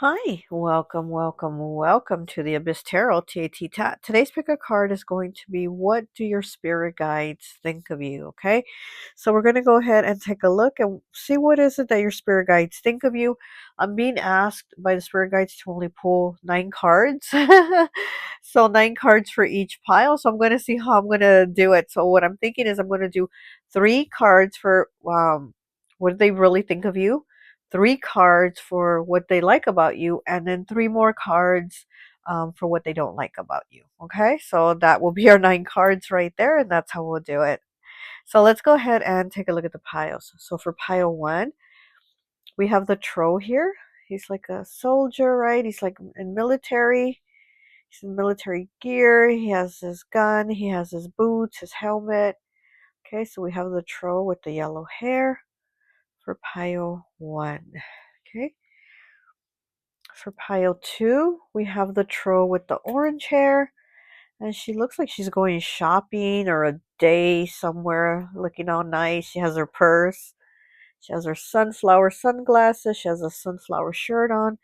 Hi, welcome to the Abyss Tarot, T.A.T. Today's pick a card is going to be what do your spirit guides think of you, okay? So we're going to go ahead and take a look and see what is it that your spirit guides think of you. I'm being asked by the spirit guides to only pull 9 cards. So 9 cards for each pile. So I'm going to see how I'm going to do it. So what I'm thinking is I'm going to do 3 cards for what do they really think of you? 3 cards for what they like about you, and then 3 more cards for what they don't like about you. Okay, so that will be our 9 cards right there, and that's how we'll do it. So let's go ahead and take a look at the piles. So for pile one, we have the Tro here. He's like a soldier, right? He's like in military. He's in military gear. He has his gun. He has his boots, his helmet. Okay, so we have the Tro with the yellow hair for pile one. Okay. For pile two, we have the Tro with the orange hair. And she looks like she's going shopping or a day somewhere looking all nice. She has her purse. She has her sunflower sunglasses. She has a sunflower shirt on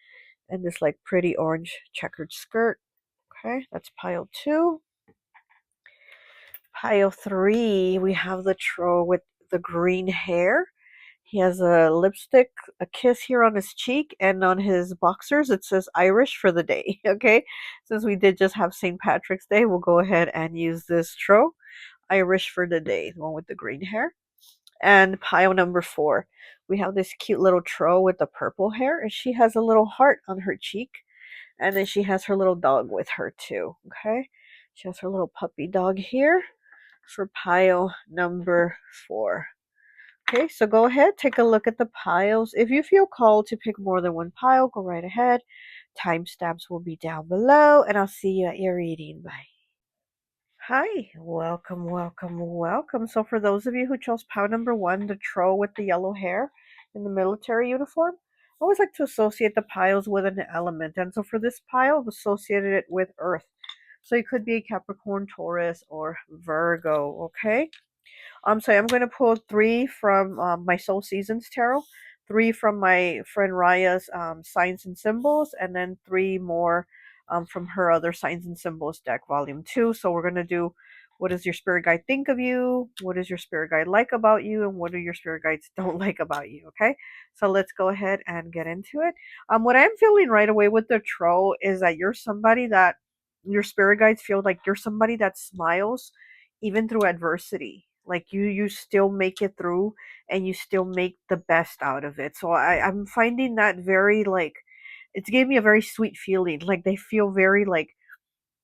and this like pretty orange checkered skirt. Okay, that's pile two. Pile three, we have the Tro with the green hair. He has a lipstick, a kiss here on his cheek, and on his boxers it says Irish for the day. Okay, since we did just have St. Patrick's Day, we'll go ahead and use this Tro, Irish for the day, the one with the green hair. And pile number four, we have this cute little Tro with the purple hair, and she has a little heart on her cheek, and then she has her little dog with her too. Okay, she has her little puppy dog here for pile number four. Okay, so go ahead, take a look at the piles. If you feel called to pick more than one pile, go right ahead. Timestamps will be down below, and I'll see you at your reading. Bye. Hi, welcome. So for those of you who chose pile number one, the Tro with the yellow hair in the military uniform, I always like to associate the piles with an element. And so for this pile, I've associated it with Earth. So it could be Capricorn, Taurus, or Virgo, okay? So I'm going to pull 3 from my Soul Seasons Tarot, 3 from my friend Raya's Signs and Symbols, and then 3 more from her other Signs and Symbols deck, Volume 2. So we're going to do what does your spirit guide think of you? What does your spirit guide like about you? And what do your spirit guides don't like about you? Okay, so let's go ahead and get into it. What I'm feeling right away with the Tro is that you're somebody that your spirit guides feel like you're somebody that smiles even through adversity. Like you still make it through and you still make the best out of it. So I'm finding that very like it's gave me a very sweet feeling. Like they feel very like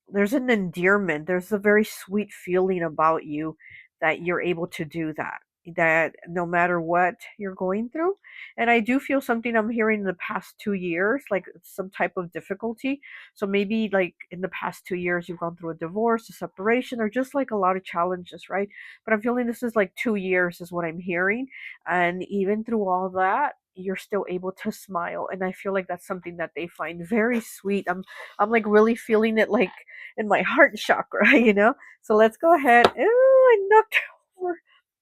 there's an endearment, there's a very sweet feeling about you that you're able to do that, that no matter what you're going through. And I do feel something I'm hearing in the past 2 years, like some type of difficulty. So maybe like in the past 2 years you've gone through a divorce, a separation, or just like a lot of challenges, right? But I'm feeling this is like 2 years is what I'm hearing, and even through all that you're still able to smile, and I feel like that's something that they find very sweet. I'm like really feeling it like in my heart chakra, you know? So let's go ahead. Ooh, I knocked over.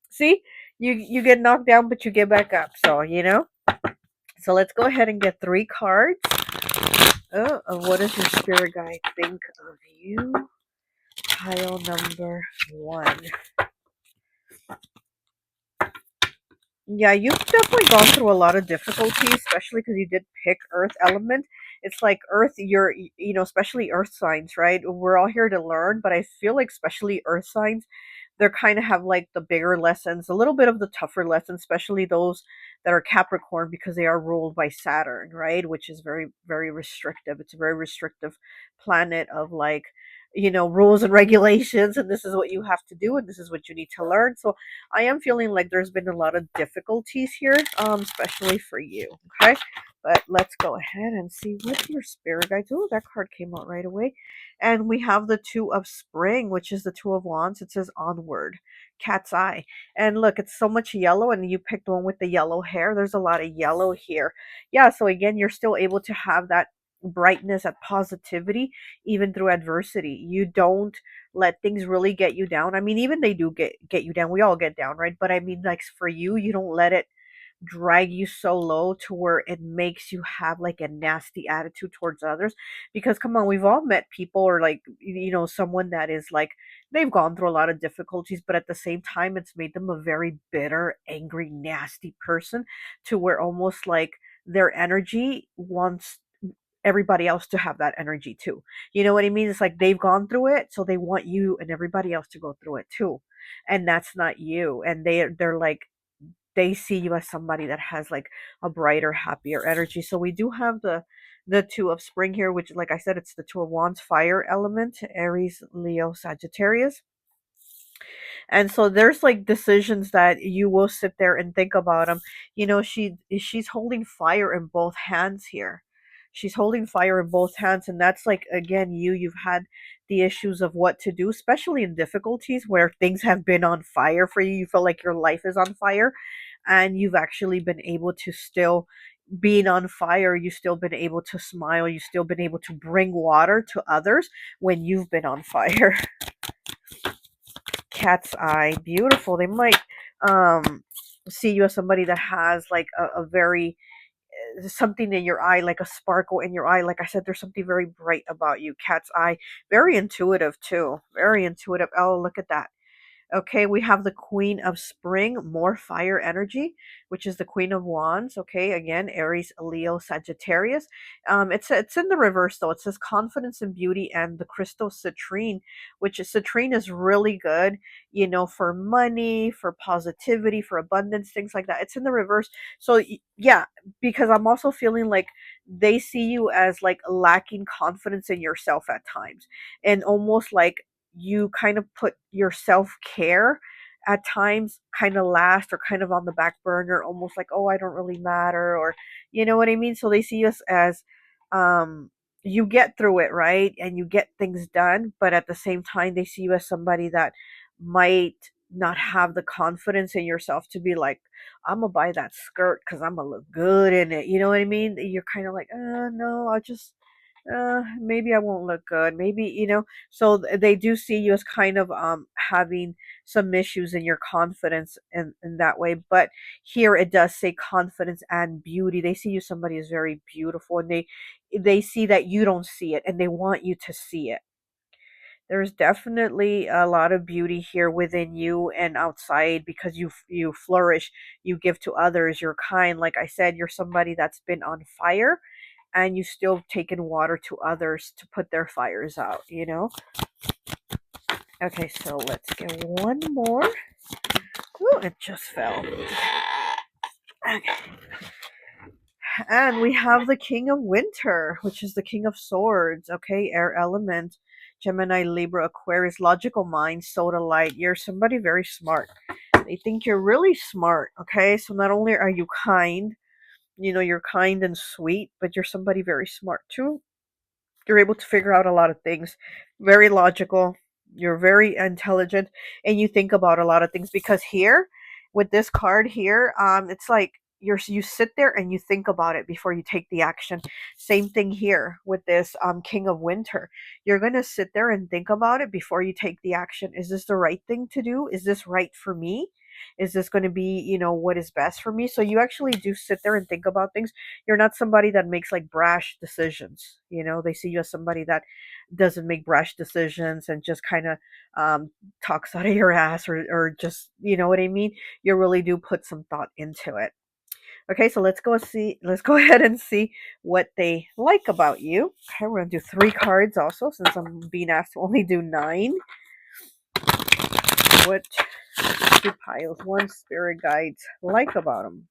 See? You get knocked down, but you get back up. So, you know? So let's go ahead and get 3 cards. Oh, what does your spirit guide think of you? Pile number one. Yeah, you've definitely gone through a lot of difficulties, especially because you did pick Earth element. It's like Earth, especially Earth signs, right? We're all here to learn, but I feel like especially Earth signs, they're kind of have like the bigger lessons, a little bit of the tougher lessons, especially those that are Capricorn because they are ruled by Saturn, right? Which is very, very restrictive. It's a very restrictive planet of like, rules and regulations, and this is what you have to do, and this is what you need to learn. So I am feeling like there's been a lot of difficulties here, especially for you. Okay, but let's go ahead and see what your spirit guides. Oh, that card came out right away, and we have the Two of Spring, which is the Two of Wands. It says onward, cat's eye, and look, it's so much yellow, and you picked one with the yellow hair. There's a lot of yellow here. Yeah, so again, you're still able to have that brightness, that positivity, even through adversity. You don't let things really get you down. I mean, even they do get you down. We all get down, right? But I mean, like for you, you don't let it drag you so low to where it makes you have like a nasty attitude towards others. Because come on, we've all met people, or like, someone that is like, they've gone through a lot of difficulties, but at the same time it's made them a very bitter, angry, nasty person, to where almost like their energy wants everybody else to have that energy too. You know what I mean? It's like they've gone through it, so they want you and everybody else to go through it too. And that's not you. And they're like, they see you as somebody that has like a brighter, happier energy. So we do have the two of spring here, which, like I said, it's the two of wands, fire element, Aries, Leo, Sagittarius. And so there's like decisions that you will sit there and think about them. She's holding fire in both hands here. She's holding fire in both hands, and that's like, again, you've had the issues of what to do, especially in difficulties where things have been on fire for you. You feel like your life is on fire, and you've actually been able to still, being on fire, you've still been able to smile, you've still been able to bring water to others when you've been on fire. Cat's eye, beautiful. They might see you as somebody that has like a very, something in your eye, like a sparkle in your eye. Like I said, there's something very bright about you. Cat's eye, very intuitive too, very intuitive. Oh, look at that. Okay, we have the Queen of Spring, more fire energy, which is the Queen of Wands. Okay, again, Aries, Leo, Sagittarius. It's in the reverse though. It says confidence and beauty, and the crystal citrine, which is, citrine is really good, for money, for positivity, for abundance, things like that. It's in the reverse. So yeah, because I'm also feeling like they see you as like lacking confidence in yourself at times, and almost like you kind of put your self care at times kind of last, or kind of on the back burner, almost like, oh, I don't really matter, or you know what I mean? So they see us as, um, you get through it, right? And you get things done, but at the same time, they see you as somebody that might not have the confidence in yourself to be like, I'm gonna buy that skirt because I'm gonna look good in it. You know what I mean? You're kind of like, no, I'll just, maybe I won't look good. Maybe, so they do see you as kind of having some issues in your confidence in that way. But here it does say confidence and beauty. They see you somebody is very beautiful, and they see that you don't see it, and they want you to see it. There's definitely a lot of beauty here within you and outside, because you flourish, you give to others, you're kind. Like I said, you're somebody that's been on fire, and you still taken water to others to put their fires out. Okay, so let's get one more. Oh, it just fell. Okay. And we have the King of Winter, which is the King of Swords. Okay, air element, Gemini, Libra, Aquarius, logical mind, soda light. You're somebody very smart. They think you're really smart. Okay, so not only are you kind, you're kind and sweet, but you're somebody very smart too. You're able to figure out a lot of things, very logical, you're very intelligent, and you think about a lot of things. Because here, with this card here, it's like you sit there and you think about it before you take the action. Same thing here with this King of Winter. You're going to sit there and think about it before you take the action. Is this the right thing to do? Is this right for me? Is this going to be, what is best for me? So you actually do sit there and think about things. You're not somebody that makes like brash decisions. They see you as somebody that doesn't make brash decisions and just kind of talks out of your ass, or just, you know what I mean? You really do put some thought into it. Okay, so let's go ahead and see what they like about you. Okay, we're gonna do 3 cards also, since I'm being asked to only do 9. What 2 piles, 1 spirit guides like about them?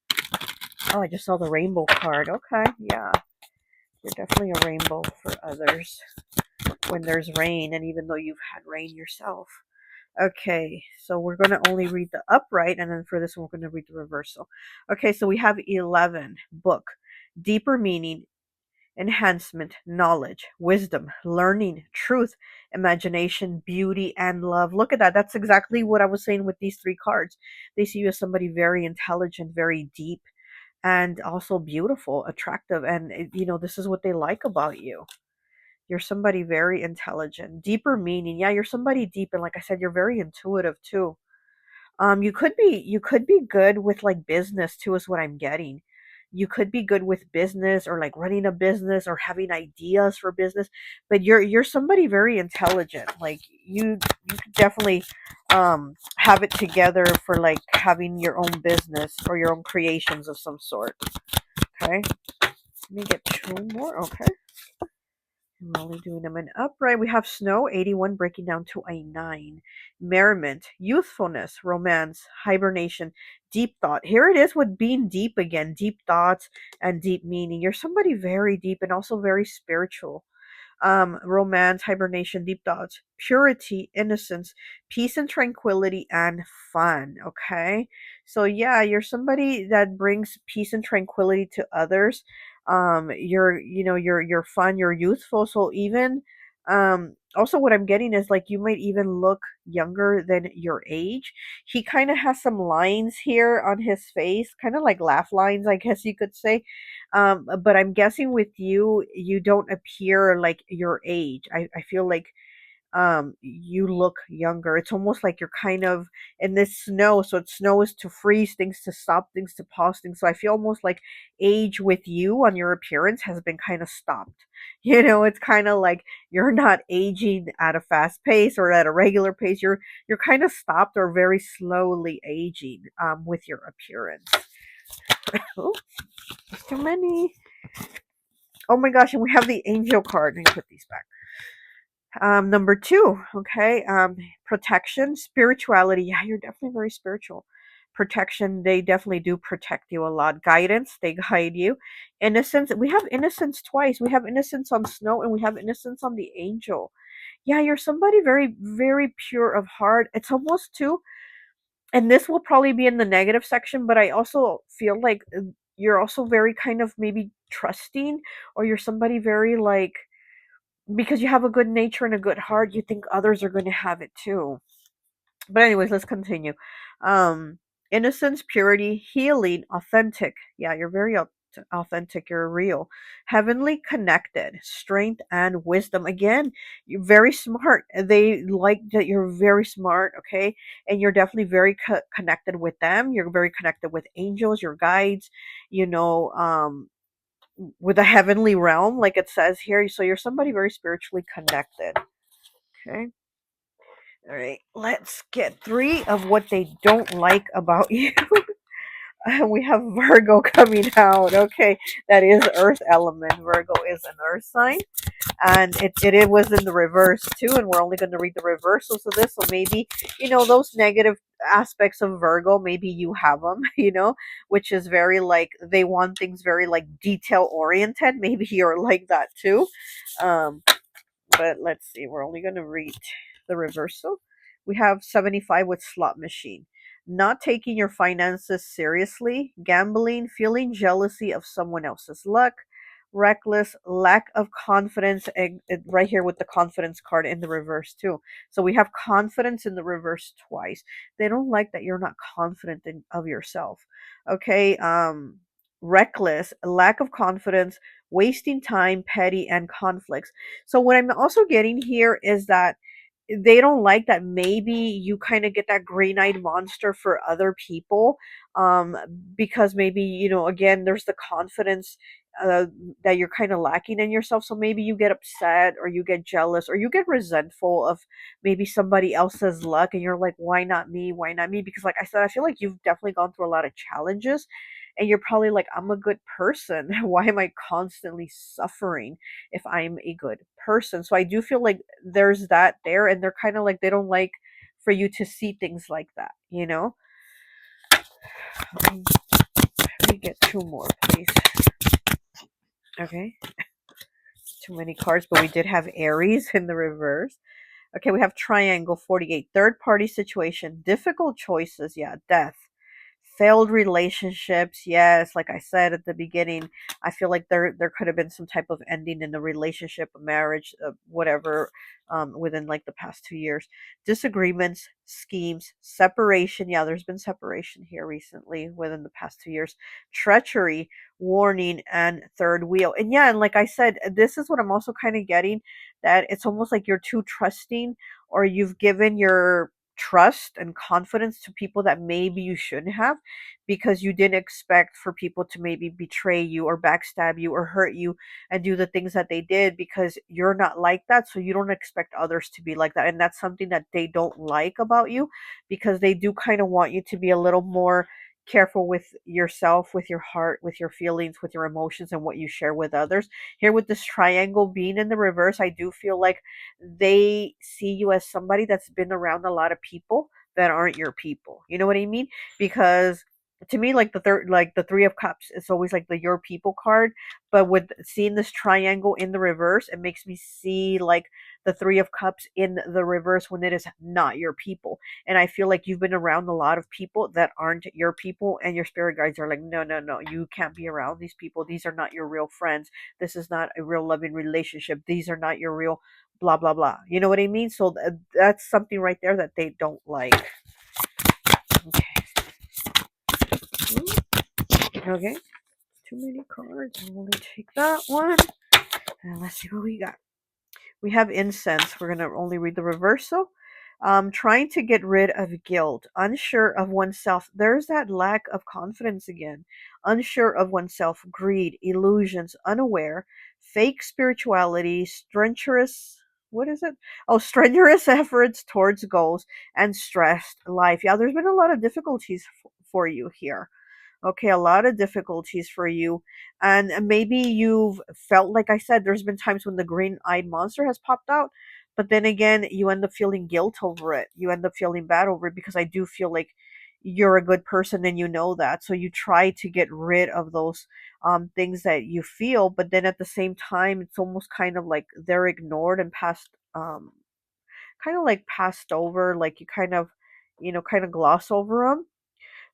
Oh, I just saw the rainbow card. Okay, yeah. You're definitely a rainbow for others when there's rain, and even though you've had rain yourself. Okay, so we're going to only read the upright, and then for this one, we're going to read the reversal. Okay, so we have 11. Book. Deeper meaning, enhancement, knowledge, wisdom, learning, truth, imagination, beauty, and love. Look at that. That's exactly what I was saying with these 3 cards. They see you as somebody very intelligent, very deep, and also beautiful, attractive. And, this is what they like about you. You're somebody very intelligent. Deeper meaning. Yeah, you're somebody deep. And like I said, you're very intuitive too. You could be good with like business too, is what I'm getting. You could be good with business or like running a business or having ideas for business, but you're somebody very intelligent. Like you could definitely have it together for like having your own business or your own creations of some sort. Okay. Let me get two more. Okay. We're only doing them in upright. We have snow, 81, breaking down to a 9. Merriment, youthfulness, romance, hibernation, deep thought. Here it is with being deep again, deep thoughts and deep meaning. You're somebody very deep and also very spiritual. Romance, hibernation, deep thoughts, purity, innocence, peace and tranquility, and fun. Okay. So, yeah, you're somebody that brings peace and tranquility to others. You're fun, you're youthful. So, even, also what I'm getting is like you might even look younger than your age. He kind of has some lines here on his face, kind of like laugh lines, I guess you could say. But I'm guessing with you, you don't appear like your age. I feel like you look younger. It's almost like you're kind of in this snow. So snow is to freeze things, to stop things, to pause things. So I feel almost like age with you on your appearance has been kind of stopped. It's kind of like you're not aging at a fast pace or at a regular pace. You're kind of stopped or very slowly aging with your appearance. Oh, there's too many. Oh my gosh, and we have the angel card. Let me put these back. Number two, okay. Protection, spirituality. Yeah, you're definitely very spiritual. Protection, they definitely do protect you a lot. Guidance, they guide you. Innocence, we have innocence twice. We have innocence on snow and we have innocence on the angel. Yeah, you're somebody very, very pure of heart. It's almost too, and this will probably be in the negative section, but I also feel like you're also very kind of maybe trusting, or you're somebody very like, because you have a good nature and a good heart, you think others are going to have it too. But anyways, let's continue. Um, innocence, purity, healing, authentic. Yeah, you're very authentic. You're real, heavenly connected, strength and wisdom. Again, you're very smart. They like that you're very smart. Okay, and you're definitely very connected with them. You're very connected with angels, your guides. You know, with the heavenly realm, like it says here. So you're somebody very spiritually connected. Okay. All right. Let's get three of what they don't like about you. We have Virgo coming out. Okay. That is earth element. Virgo is an earth sign. And it was in the reverse too. And we're only going to read the reversals of this. So maybe, those negative aspects of Virgo, maybe you have them, which is very like, they want things very like detail oriented. Maybe you're like that too. Um, but let's see, we're only going to read the reversal. We have 75 with slot machine. Not taking your finances seriously, gambling, feeling jealousy of someone else's luck, reckless, lack of confidence, and right here with the confidence card in the reverse too. So we have confidence in the reverse twice. They don't like that you're not confident of yourself. Okay, reckless, lack of confidence, wasting time, petty, and conflicts. So what I'm also getting here is that they don't like that maybe you kind of get that green-eyed monster for other people, um because maybe, again, there's the confidence uh, that you're kind of lacking in yourself. So maybe you get upset or you get jealous or you get resentful of maybe somebody else's luck, and you're like, why not me, why not me? Because like I said, I feel like you've definitely gone through a lot of challenges, and you're probably like, I'm a good person. Why am I constantly suffering if I'm a good person? So I do feel like there's that there, and they're kind of like, they don't like for you to see things like that. Let me get two more, please. Okay, too many cards, but we did have Aries in the reverse. Okay, we have Triangle 48, third party situation, difficult choices, yeah, death, failed relationships. Yes, like I said at the beginning, I feel like there could have been some type of ending in the relationship, a marriage, whatever, within like the past 2 years. Disagreements, schemes, separation. Yeah, there's been separation here recently within the past 2 years. Treachery, warning, and third wheel. And yeah, and like I said, this is what I'm also kind of getting, that it's almost like you're too trusting, or you've given your trust and confidence to people that maybe you shouldn't have, because you didn't expect for people to maybe betray you or backstab you or hurt you and do the things that they did, because you're not like that, so you don't expect others to be like that. And that's something that they don't like about you, because they do kind of want you to be a little more careful with yourself, with your heart, with your feelings, with your emotions, and what you share with others. Here with this triangle being in the reverse, I do feel like they see you as somebody that's been around a lot of people that aren't your people. You know what I mean? Because to me, like the third, like the three of cups, it's always like the your people card. But with seeing this triangle in the reverse, it makes me see like the three of cups in the reverse when it is not your people. And I feel like you've been around a lot of people that aren't your people, and your spirit guides are like, no, no, no, you can't be around these people. These are not your real friends. This is not a real loving relationship. These are not your real blah blah blah. You know what I mean? So that's something right there that they don't like. Okay. Okay. Too many cards. I'll only take that one. And let's see what we got. We have incense. We're going to only read the reversal. Trying to get rid of guilt, unsure of oneself. There's that lack of confidence again. Unsure of oneself, greed, illusions, unaware, fake spirituality, strenuous. What is it? Oh, strenuous efforts towards goals, and stressed life. Yeah, there's been a lot of difficulties for you here. Okay, a lot of difficulties for you. And maybe you've felt, like I said, there's been times when the green eyed monster has popped out, but then again, you end up feeling guilt over it. You end up feeling bad over it, because I do feel like you're a good person and you know that. So you try to get rid of those things that you feel, but then at the same time, it's almost kind of like they're ignored and passed, kind of like passed over, like you kind of, kind of gloss over them.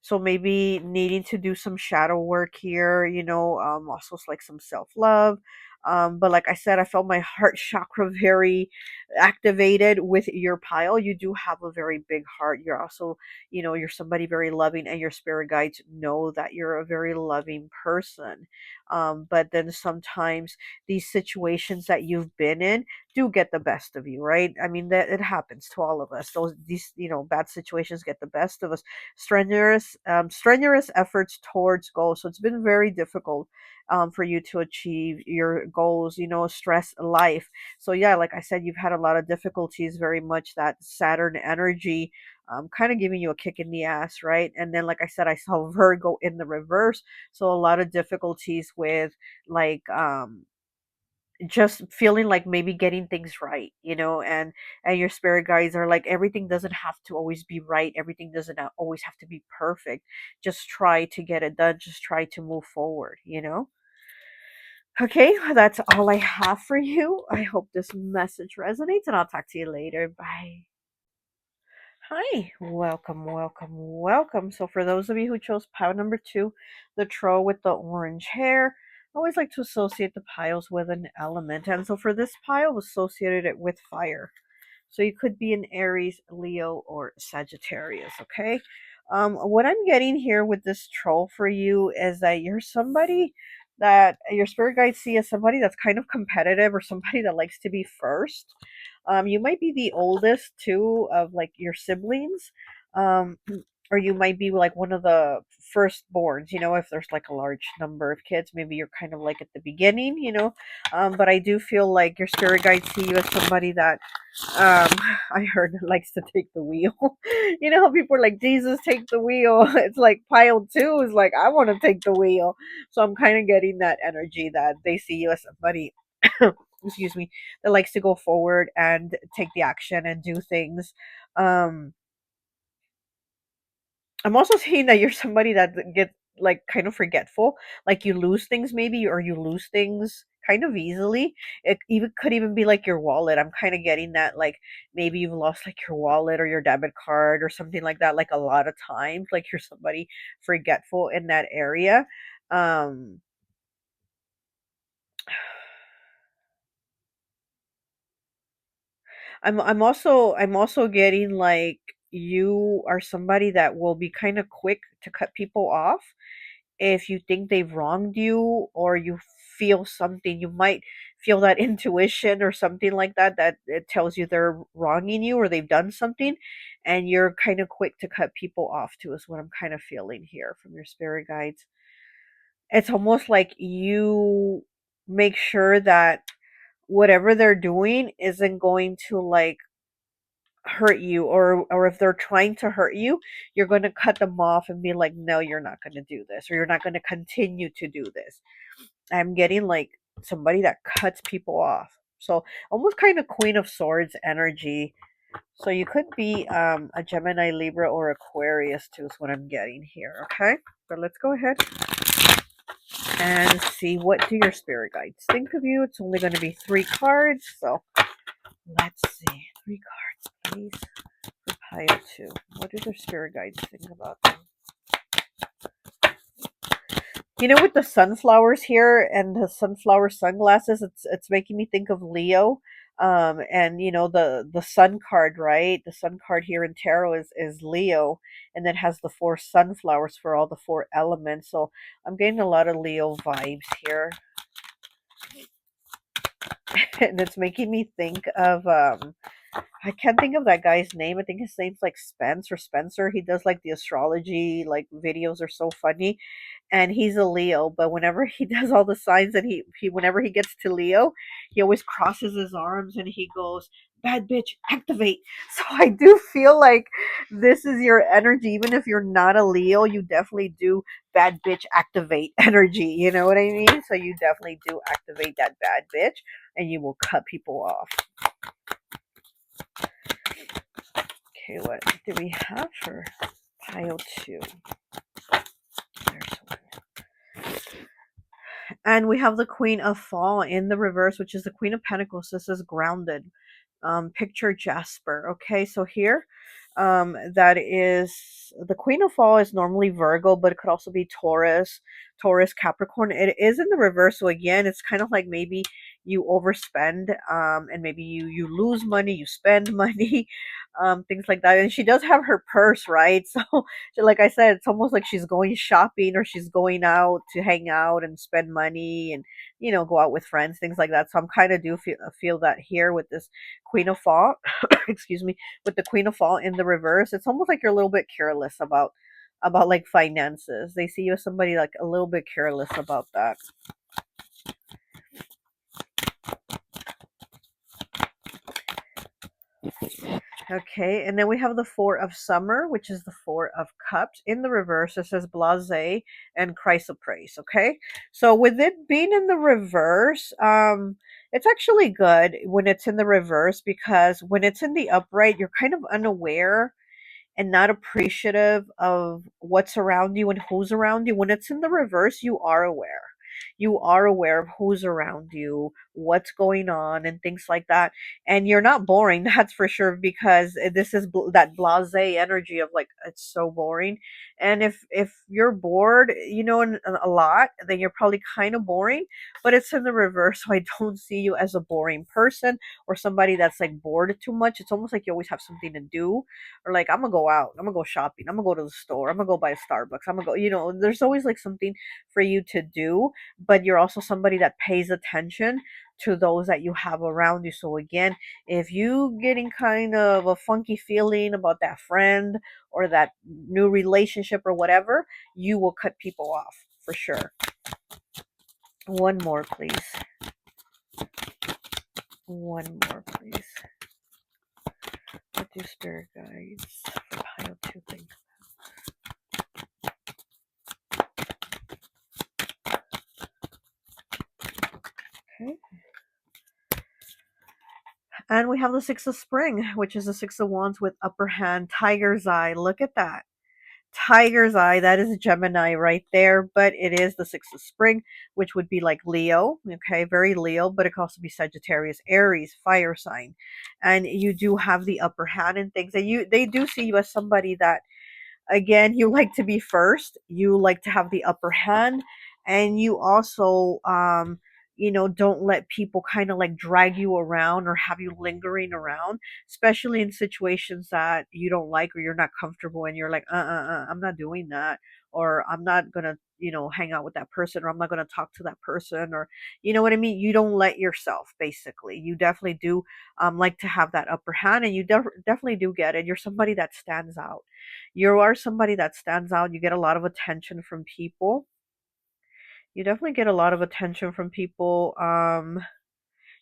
So maybe needing to do some shadow work here, also like some self love. But like I said, I felt my heart chakra very activated with your pile. You do have a very big heart. You're also, you're somebody very loving, and your spirit guides know that you're a very loving person. But then sometimes these situations that you've been in do get the best of you, right? I mean, that it happens to all of us. These, bad situations get the best of us. Strenuous efforts towards goals. So it's been very difficult for you to achieve your goals. Stress life. So yeah, like I said, you've had a lot of difficulties. Very much that Saturn energy. Kind of giving you a kick in the ass, right? And then, like I said, I saw Virgo in the reverse, so a lot of difficulties with like just feeling like maybe getting things right, and your spirit guides are like, everything doesn't have to always be right, everything doesn't always have to be perfect. Just try to get it done, just try to move forward. Okay, that's all I have for you. I hope this message resonates, and I'll talk to you later. Bye. Hi, welcome, welcome, welcome. So, for those of you who chose pile number two, the troll with the orange hair, I always like to associate the piles with an element. And so, for this pile, associated it with fire. So, you could be an Aries, Leo, or Sagittarius, okay? What I'm getting here with this troll for you is that you're somebody that your spirit guides see as somebody that's kind of competitive, or somebody that likes to be first. You might be the oldest too of like your siblings, um, or you might be like one of the firstborns. If there's like a large number of kids, maybe you're kind of like at the beginning. But I do feel like your spirit guides see you as somebody that I heard likes to take the wheel. You know how people are like, Jesus, take the wheel. It's like pile two is like, I want to take the wheel. So I'm kind of getting that energy that they see you as somebody, excuse me, that likes to go forward and take the action and do things. Um, I'm also seeing that you're somebody that gets like kind of forgetful, like you lose things maybe, or you lose things kind of easily. It even could even be like your wallet. I'm kind of getting that, like maybe you've lost like your wallet or your debit card or something like that, like a lot of times, like you're somebody forgetful in that area. Um I'm also getting like you are somebody that will be kind of quick to cut people off if you think they've wronged you, or you feel something. You might feel that intuition or something like that, that it tells you they're wronging you or they've done something, and you're kind of quick to cut people off too, is what I'm kind of feeling here from your spirit guides. It's almost like you make sure that whatever they're doing isn't going to like hurt you, or if they're trying to hurt you, you're going to cut them off and be like, no, you're not going to do this, or you're not going to continue to do this. I'm getting like somebody that cuts people off. So almost kind of Queen of Swords energy. So you could be a Gemini, Libra, or Aquarius too, is what I'm getting here. Okay, but let's go ahead and see, what do your spirit guides think of you. It's only going to be 3 cards, so let's see. 3 cards, please. For pile 2. What do their spirit guides think about them? You know, with the sunflowers here and the sunflower sunglasses, it's making me think of Leo. And you know, the sun card, right? The sun card here in tarot is Leo, and then has the 4 sunflowers for all the 4 elements. So I'm getting a lot of Leo vibes here. And it's making me think of I can't think of that guy's name. I think his name's like Spence or Spencer. He does like the astrology like videos, are so funny. And he's a Leo, but whenever he does all the signs, and he whenever he gets to Leo, he always crosses his arms and he goes, "Bad bitch, activate." So I do feel like this is your energy. Even if you're not a Leo, you definitely do bad bitch activate energy. You know what I mean? So you definitely do activate that bad bitch, and you will cut people off. Okay, what do we have for pile 2? There's one. And we have the Queen of Fall in the reverse, which is the Queen of Pentacles. This is grounded. Picture Jasper. Okay, so here, that is the Queen of Fall is normally Virgo, but it could also be Taurus, Capricorn. It is in the reverse, so again, it's kind of like maybe you overspend, and maybe you lose money, you spend money, things like that. And she does have her purse, right? So like I said, it's almost like she's going shopping, or she's going out to hang out and spend money, and you know, go out with friends, things like that. So I'm kind of do feel that here with this Queen of Fall, excuse me, with the Queen of Fall in the reverse. It's almost like you're a little bit careless about like finances. They see you as somebody like a little bit careless about that. Okay, and then we have the 4 of Summer, which is the 4 of Cups. In the reverse, it says Blase and Chrysoprase, okay? So with it being in the reverse, it's actually good when it's in the reverse, because when it's in the upright, you're kind of unaware and not appreciative of what's around you and who's around you. When it's in the reverse, you are aware. You are aware of who's around you, what's going on, and things like that. And you're not boring, that's for sure, because this is that blasé energy of like, it's so boring. And if you're bored, you know, a lot, then you're probably kind of boring. But it's in the reverse, so I don't see you as a boring person or somebody that's like bored too much. It's almost like you always have something to do, or like, I'm gonna go out, I'm gonna go shopping, I'm gonna go to the store, I'm gonna go buy a Starbucks, I'm gonna go, you know, there's always like something for you to do. But you're also somebody that pays attention to those that you have around you. So again, if you getting kind of a funky feeling about that friend or that new relationship or whatever, you will cut people off for sure. One more, please. One more, please. What do spirit guides for pile 2 think? Okay. And we have the 6 of Spring, which is the 6 of Wands with upper hand, Tiger's Eye. Look at that. Tiger's Eye, that is Gemini right there, but it is the 6 of Spring, which would be like Leo, okay, very Leo, but it could also be Sagittarius, Aries, fire sign. And you do have the upper hand and things. And they do see you as somebody that, again, you like to be first, you like to have the upper hand, and you also you know, don't let people kind of like drag you around or have you lingering around, especially in situations that you don't like or you're not comfortable, and you're like, I'm not doing that, or I'm not going to, hang out with that person, or I'm not going to talk to that person, or you know what I mean? You don't let yourself, basically. You definitely do like to have that upper hand, and you definitely do get it. You're somebody that stands out. You are somebody that stands out. You get a lot of attention from people. You definitely get a lot of attention from people.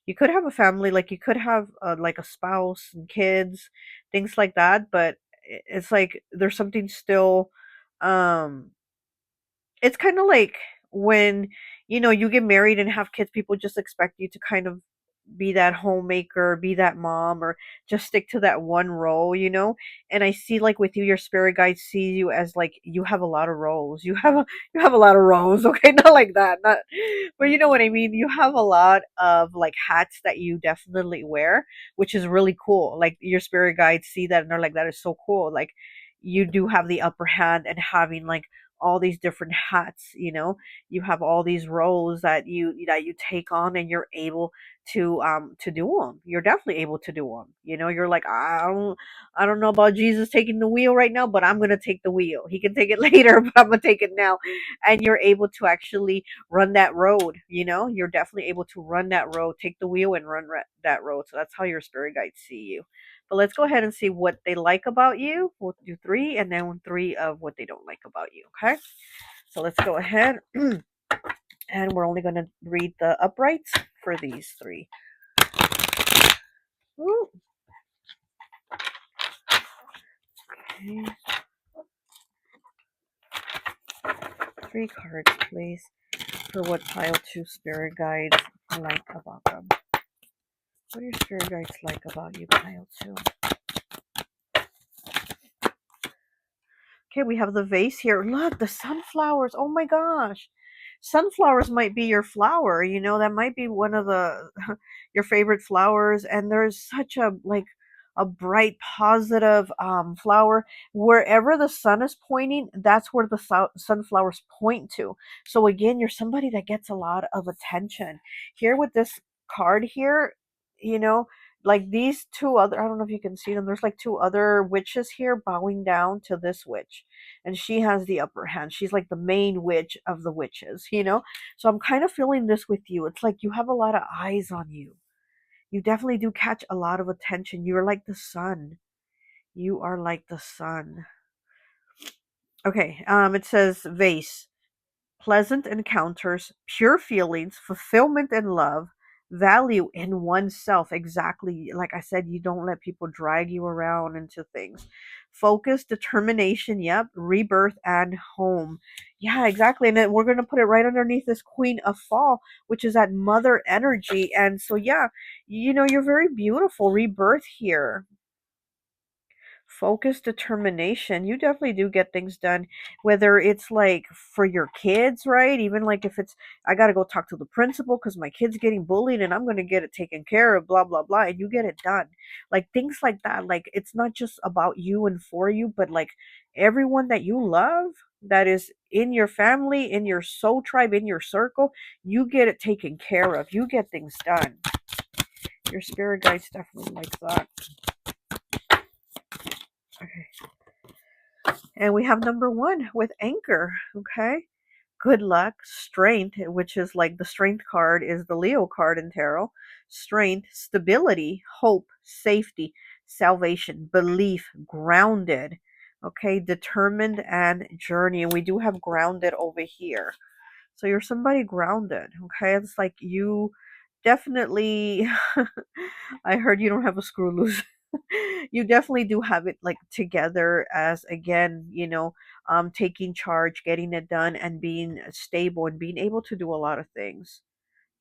You could have a family, like you could have like a spouse and kids, things like that, but it's like there's something still um it's kind of like when you get married and have kids, people just expect you to kind of be that homemaker, be that mom, or just stick to that one role. And I see, like, with you, your spirit guides see you as like you have a lot of roles. You have a lot of roles. Okay, not like that, not, but you know what I mean. You have a lot of like hats that you definitely wear, which is really cool. Like, your spirit guides see that and they're like, that is so cool. Like, you do have the upper hand and having like all these different hats. You have all these roles that you take on, and you're able to do them. You're definitely able to do them. You're like, I don't know about Jesus taking the wheel right now, but I'm going to take the wheel. He can take it later, but I'm going to take it now. And you're able to actually run that road. You're definitely able to run that road, take the wheel and run that road. So that's how your spirit guides see you. But let's go ahead and see what they like about you. We'll do three, and then three of what they don't like about you. Okay. So let's go ahead. And we're only going to read the uprights for these three. Ooh. Okay. 3 cards, please, for what pile 2 spirit guides like about them. What do your spirit guides like about you, pile 2? Okay, we have the vase here. Look, the sunflowers. Oh my gosh. Sunflowers might be your flower, that might be one of the your favorite flowers, and there's such a like a bright positive flower. Wherever the sun is pointing, that's where the sunflowers point to. So again, you're somebody that gets a lot of attention. Here with this card here, you know, like these two other, I don't know if you can see them, there's like 2 other witches here bowing down to this witch, and she has the upper hand. She's like the main witch of the witches. So I'm kind of feeling this with you. It's like you have a lot of eyes on you. You definitely do catch a lot of attention. You're like the sun. You are like the sun. Okay, it says vase. Pleasant encounters, pure feelings, fulfillment and love, value in oneself. Exactly. Like I said, you don't let people drag you around into things. Focus, determination, yep, rebirth and home. Yeah, exactly. And then we're going to put it right underneath this Queen of Fall, which is that mother energy. And so, yeah, you're very beautiful. Rebirth here. Focus, determination. You definitely do get things done, whether it's like for your kids, right? Even like if it's, I got to go talk to the principal because my kid's getting bullied and I'm going to get it taken care of, blah blah blah, and you get it done. Like things like that. Like, it's not just about you and for you, but like everyone that you love, that is in your family, in your soul tribe, in your circle, you get it taken care of. You get things done. Your spirit guides definitely like that. Okay. And we have number 1 with anchor. Okay. Good luck, strength, which is like the strength card is the Leo card in tarot. Strength, stability, hope, safety, salvation, belief, grounded. Okay. Determined and journey. And we do have grounded over here. So you're somebody grounded. Okay. It's like you definitely, I heard you don't have a screw loose. You definitely do have it like together, as again, taking charge, getting it done, and being stable and being able to do a lot of things.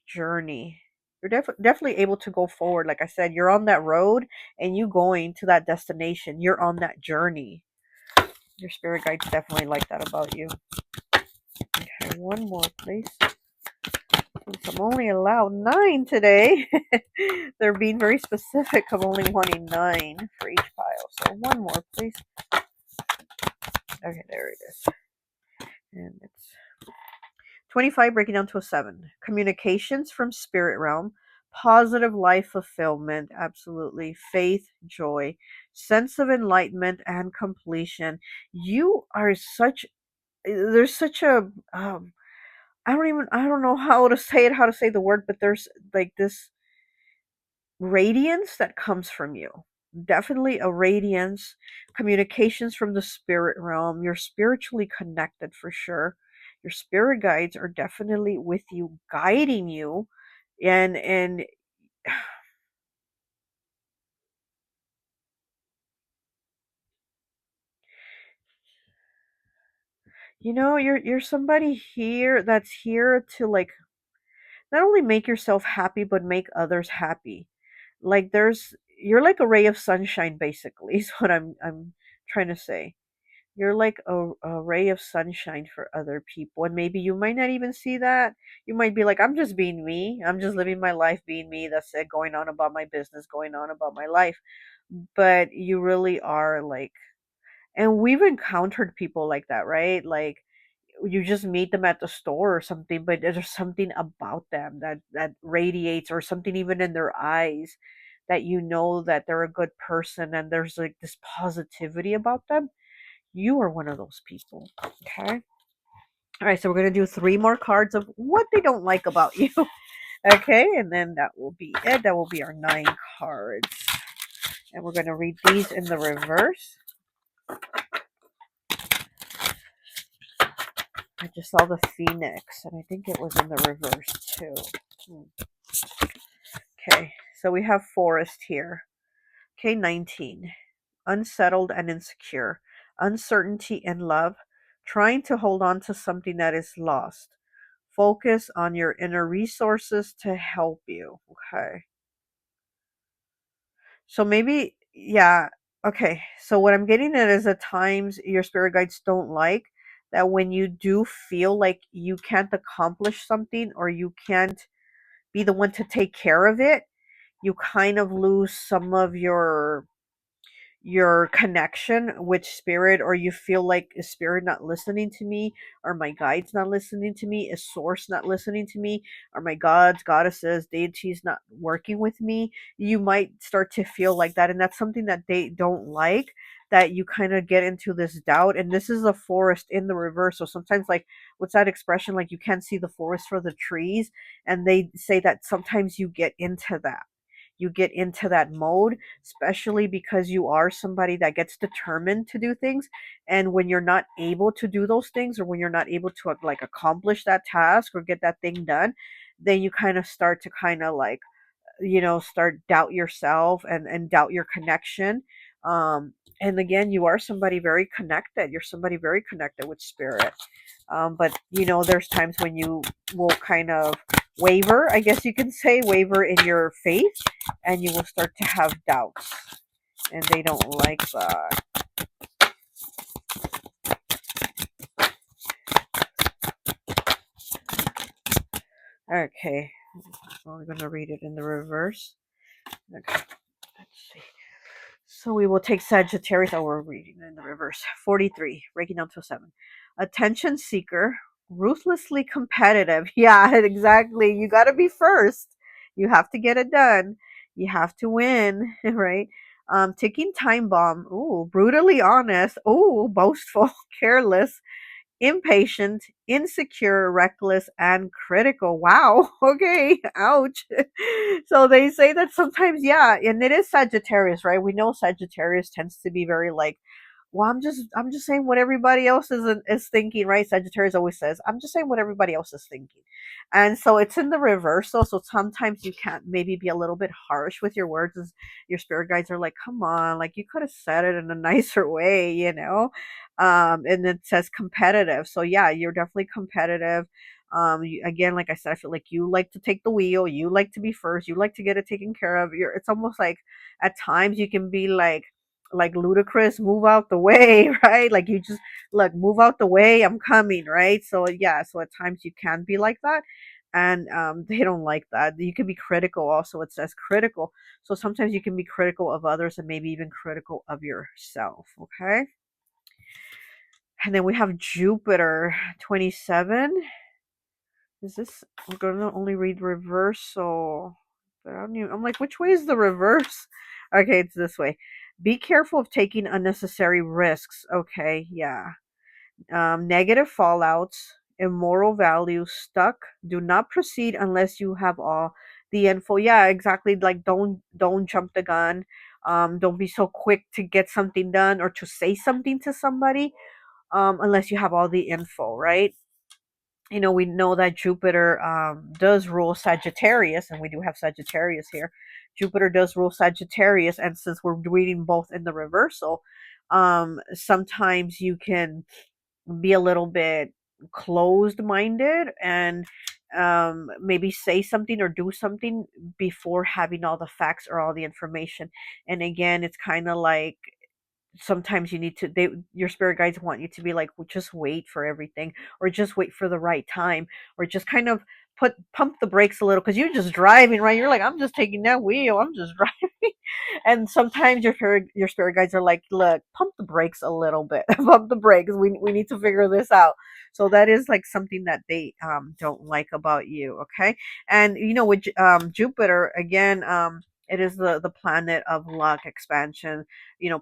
Journey. You're definitely able to go forward. Like I said, you're on that road and you going to that destination. You're on that journey. Your spirit guides definitely like that about you. Okay, one more, please. Since I'm only allowed 9 today, they're being very specific. I'm only wanting 9 for each pile. So one more, please. Okay, there it is. And it's 25 breaking down to a 7. Communications from spirit realm, positive life fulfillment, absolutely, faith, joy, sense of enlightenment and completion. You are such there's such a I don't know how to say it, how to say the word, but there's like this radiance that comes from you. Definitely a radiance, communications from the spirit realm. You're spiritually connected for sure. Your spirit guides are definitely with you, guiding you, and you're somebody here that's here to like not only make yourself happy but make others happy. Like you're like a ray of sunshine basically is what I'm trying to say. You're like a ray of sunshine for other people. And maybe you might not even see that. You might be like, I'm just being me. I'm just living my life being me. That's it, going on about my business, going on about my life. But you really are like, and we've encountered people like that, right? Like, you just meet them at the store or something, but there's something about them that radiates, or something even in their eyes, that you know that they're a good person, and there's like this positivity about them. You are one of those people. Okay. All right. So we're going to do three more cards of what they don't like about you. Okay. And then that will be it. That will be our 9 cards. And we're going to read these in the reverse. I just saw the phoenix, and I think it was in the reverse too. Okay. So we have forest here. Okay. 19. Unsettled and insecure. Uncertainty in love. Trying to hold on to something that is lost. Focus on your inner resources to help you. Okay. So maybe, yeah. Okay. So what I'm getting at is at times your spirit guides don't like that when you do feel like you can't accomplish something, or you can't be the one to take care of it, you kind of lose some of your connection with spirit, or you feel like, is spirit not listening to me, or my guides not listening to me, is source not listening to me, or my gods, goddesses, deities not working with me. You might start to feel like that, and that's something that they don't like, that you kind of get into this doubt. And this is a forest in the reverse, so sometimes, like, what's that expression, like you can't see the forest for the trees, and they say that sometimes you get into that mode, especially because you are somebody that gets determined to do things. And when you're not able to do those things, or when you're not able to like accomplish that task or get that thing done, then you kind of start to kind of like, start doubt yourself, and doubt your connection. And again, you are somebody very connected. You're somebody very connected with spirit. But there's times when you will kind of waver, I guess you can say, waver in your faith, and you will start to have doubts, and they don't like that. Okay, well, I'm going to read it in the reverse. Okay, let's see. So we will take Sagittarius. Oh, we're reading in the reverse. 43, breaking down to 7. Attention seeker, ruthlessly competitive. Yeah, exactly. You got to be first. You have to get it done. You have to win, right? Ticking time bomb. Ooh, brutally honest. Ooh, boastful, careless, impatient, insecure, reckless, and critical. Wow. Okay. Ouch. So they say that sometimes, yeah, and it is Sagittarius, right? We know Sagittarius tends to be very like, well, I'm just saying what everybody else is thinking, right? Sagittarius always says, I'm just saying what everybody else is thinking. And so it's in the reversal. So sometimes you can't maybe be a little bit harsh with your words, as your spirit guides are like, come on, like you could have said it in a nicer way. And it says competitive. So yeah, you're definitely competitive. Again, like I said, I feel like you like to take the wheel, you like to be first, you like to get it taken care of. It's almost like at times you can be like ludicrous, move out the way, right? Like you just look, move out the way, I'm coming, right? So yeah, so at times you can be like that. And they don't like that. You can be critical also. It says critical. So sometimes you can be critical of others, and maybe even critical of yourself. Okay. And then we have Jupiter 27. Is this, we're gonna only read reversal. But I'm like, which way is the reverse? Okay, it's this way. Be careful of taking unnecessary risks. Okay, yeah. Negative fallouts, immoral values, stuck, do not proceed unless you have all the info. Yeah, exactly. Like don't jump the gun. Don't be so quick to get something done or to say something to somebody unless you have all the info, right? We know that Jupiter does rule Sagittarius, and we do have Sagittarius here. Jupiter does rule Sagittarius, and since we're reading both in the reversal, sometimes you can be a little bit closed minded and maybe say something or do something before having all the facts or all the information. And again, it's kind of like sometimes you need to your spirit guides want you to be like, well, just wait for everything, or just wait for the right time, or just kind of pump the brakes a little, because you're just driving, right? You're like, I'm just taking that wheel, I'm just driving. And sometimes your spirit guides are like, look, pump the brakes a little bit. Pump the brakes, we need to figure this out. So that is like something that they don't like about you. Okay. And with Jupiter again, it is the planet of luck, expansion,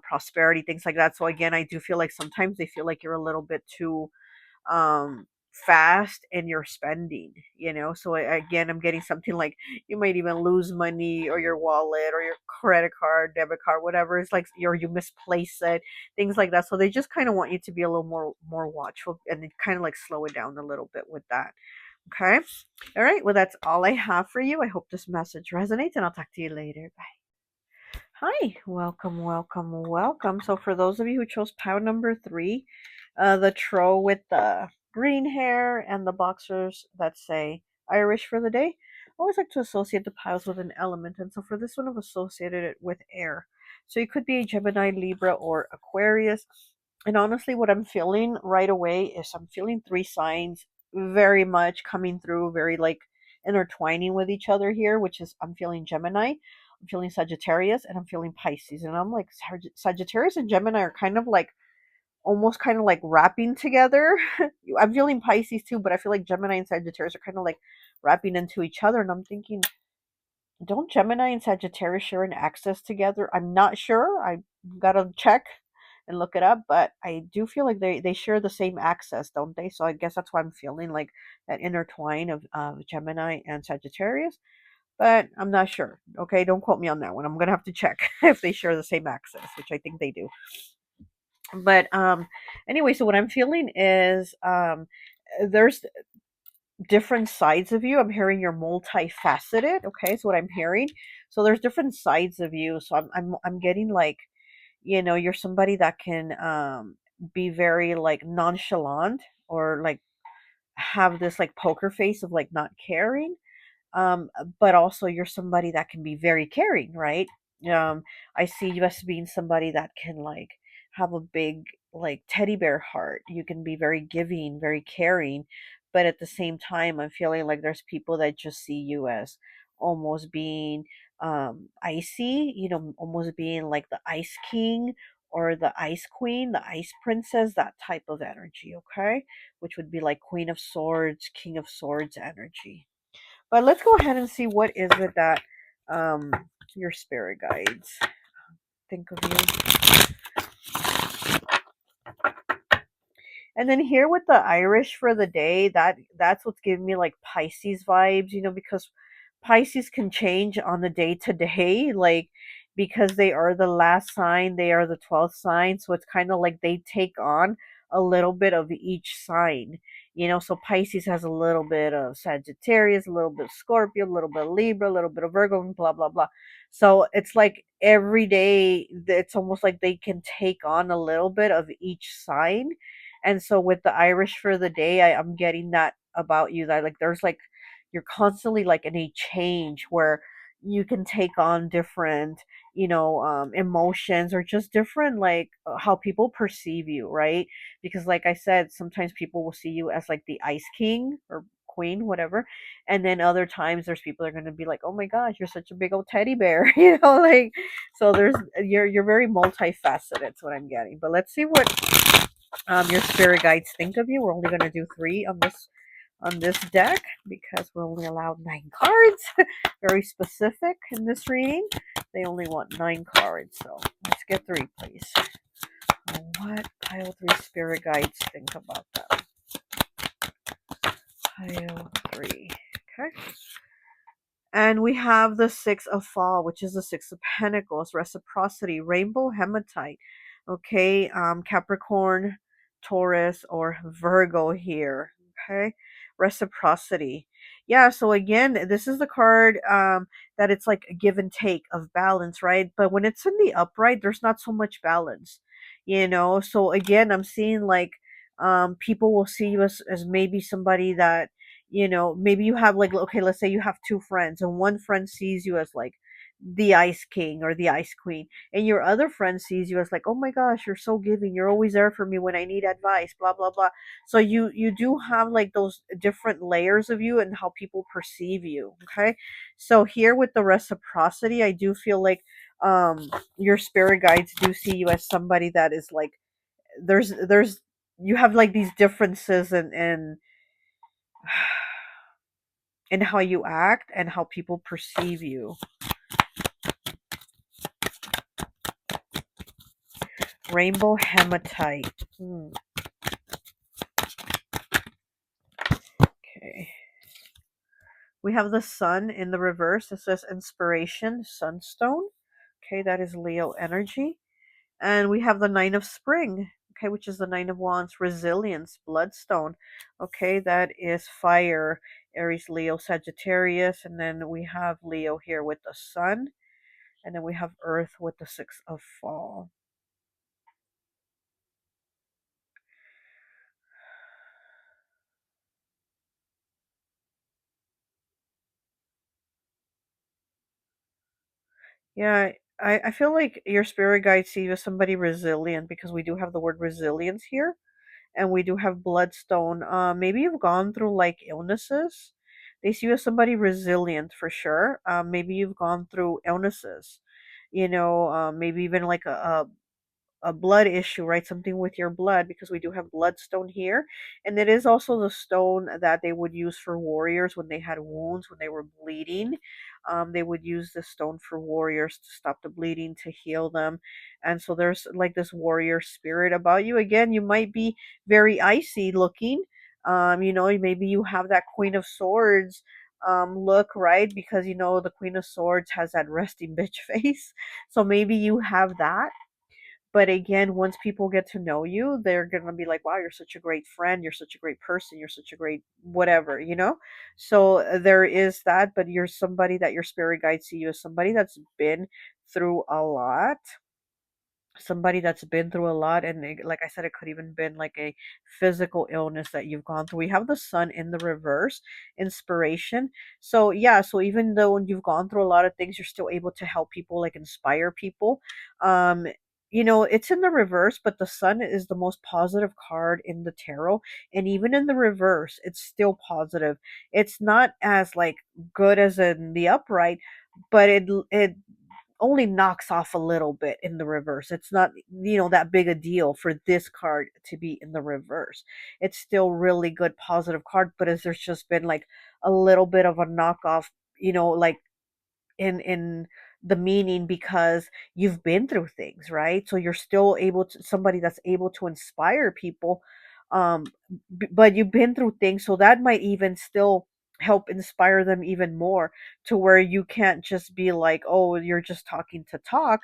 prosperity, things like that. So again, I do feel like sometimes they feel like you're a little bit too um fast in your spending. So again, I'm getting something like you might even lose money, or your wallet, or your credit card, debit card, whatever. It's like you misplace it, things like that. So they just kind of want you to be a little more watchful, and kind of like slow it down a little bit with that. Okay. All right, well, that's all I have for you. I hope this message resonates, and I'll talk to you later. Hi, welcome, welcome, welcome. So, for those of you who chose pile number 3, the troll with the green hair and the boxers that say Irish for the day, I always like to associate the piles with an element. And so, for this one, I've associated it with air. So, you could be a Gemini, Libra, or Aquarius. And honestly, what I'm feeling right away is I'm feeling 3 signs very much coming through, very like intertwining with each other here, which is I'm feeling Gemini, I'm feeling Sagittarius, and I'm feeling Pisces. And I'm like, Sagittarius and Gemini are kind of like almost kind of like wrapping together. I'm feeling Pisces too, but I feel like Gemini and Sagittarius are kind of like wrapping into each other. And I'm thinking, don't Gemini and Sagittarius share an axis together? I'm not sure. I gotta check and look it up, but I do feel like they share the same axis, don't they? So I guess that's why I'm feeling like that intertwine of Gemini and Sagittarius, but I'm not sure. Okay, don't quote me on that one. I'm gonna have to check if they share the same axis, which I think they do. But anyway, so what I'm feeling is there's different sides of you. I'm hearing you're multifaceted. Okay, so what I'm hearing. So there's different sides of you. So I'm getting like, you're somebody that can be very like nonchalant, or like have this like poker face of like not caring, but also you're somebody that can be very caring, right? I see you as being somebody that can like have a big like teddy bear heart. You can be very giving, very caring, but at the same time, I'm feeling like there's people that just see you as almost being icy, almost being like the ice king or the ice queen, the ice princess, that type of energy. Okay, which would be like Queen of Swords, King of Swords energy. But let's go ahead and see what is it that um, your spirit guides think of you. And then here with the Irish for the day, that's what's giving me like Pisces vibes, because Pisces can change on the day to day, like because they are the last sign, they are the 12th sign, so it's kind of like they take on a little bit of each sign. So Pisces has a little bit of Sagittarius, a little bit of Scorpio, a little bit of Libra, a little bit of Virgo, and blah blah blah. So it's like every day, it's almost like they can take on a little bit of each sign. And so with the Irish for the day, I'm getting that about you, that like there's like you're constantly like in a change where you can take on different, emotions, or just different like how people perceive you, right? Because like I said, sometimes people will see you as like the ice king or queen, whatever, and then other times there's people that are going to be like, oh my gosh, you're such a big old teddy bear. Like, so you're very multifaceted. That's what I'm getting. But let's see what your spirit guides think of you. We're only going to do 3 on this deck because we're only allowed 9 cards. Very specific in this reading. They only want 9 cards, so let's get 3, please. What pile 3 spirit guides think about that? Pile 3. Okay. And we have the Six of Fall, which is the Six of Pentacles, reciprocity, rainbow hematite. Okay, Capricorn, Taurus, or Virgo here. Okay, reciprocity. Yeah, so again, this is the card that it's like a give and take of balance, right? But when it's in the upright, there's not so much balance, you know? So again, I'm seeing like people will see you as maybe somebody that, you know, maybe you have like, okay, let's say you have 2 friends and one friend sees you as like the ice king or the ice queen, and your other friend sees you as like, oh my gosh, you're so giving, you're always there for me when I need advice, blah blah blah. So you do have like those different layers of you and how people perceive you. Okay, so here with the reciprocity, I do feel like your spirit guides do see you as somebody that is like, there's you have like these differences in how you act and how people perceive you. Rainbow hematite. Okay. We have the sun in the reverse. It says inspiration, sunstone. Okay, that is Leo energy. And we have the Nine of Spring, okay, which is the Nine of Wands, resilience, bloodstone. Okay, that is fire, Aries, Leo, Sagittarius. And then we have Leo here with the sun. And then we have Earth with the Six of Fall. Yeah, I feel like your spirit guides see you as somebody resilient because we do have the word resilience here, and we do have bloodstone. Maybe you've gone through like illnesses. They see you as somebody resilient for sure. Maybe you've gone through illnesses. You know, maybe even like a blood issue, right? Something with your blood, because we do have bloodstone here. And it is also the stone that they would use for warriors when they had wounds, when they were bleeding. They would use this stone for warriors to stop the bleeding, to heal them. And so there's like this warrior spirit about you. Again, you might be very icy looking. You know, maybe you have that Queen of Swords look, right? Because you know the Queen of Swords has that resting bitch face. So maybe you have that. But again, once people get to know you, they're going to be like, wow, you're such a great friend. You're such a great person. You're such a great whatever, you know? So there is that, but you're somebody that your spirit guides see you as somebody that's been through a lot, somebody that's been through a lot. And like I said, it could even been like a physical illness that you've gone through. We have the sun in the reverse, inspiration. So yeah, so even though you've gone through a lot of things, you're still able to help people, like inspire people. um you know, it's in the reverse, but the sun is the most positive card in the tarot, and even in the reverse it's still positive. It's not as like good as in the upright, but it only knocks off a little bit in the reverse. It's not, you know, that big a deal for this card to be in the reverse. It's still really good positive card, but as there's just been like a little bit of a knockoff, you know, like in the meaning, because you've been through things, right? So you're still able to, somebody that's able to inspire people. um but you've been through things, so that might even still help inspire them even more, to where you can't just be like, oh, you're just talking to talk,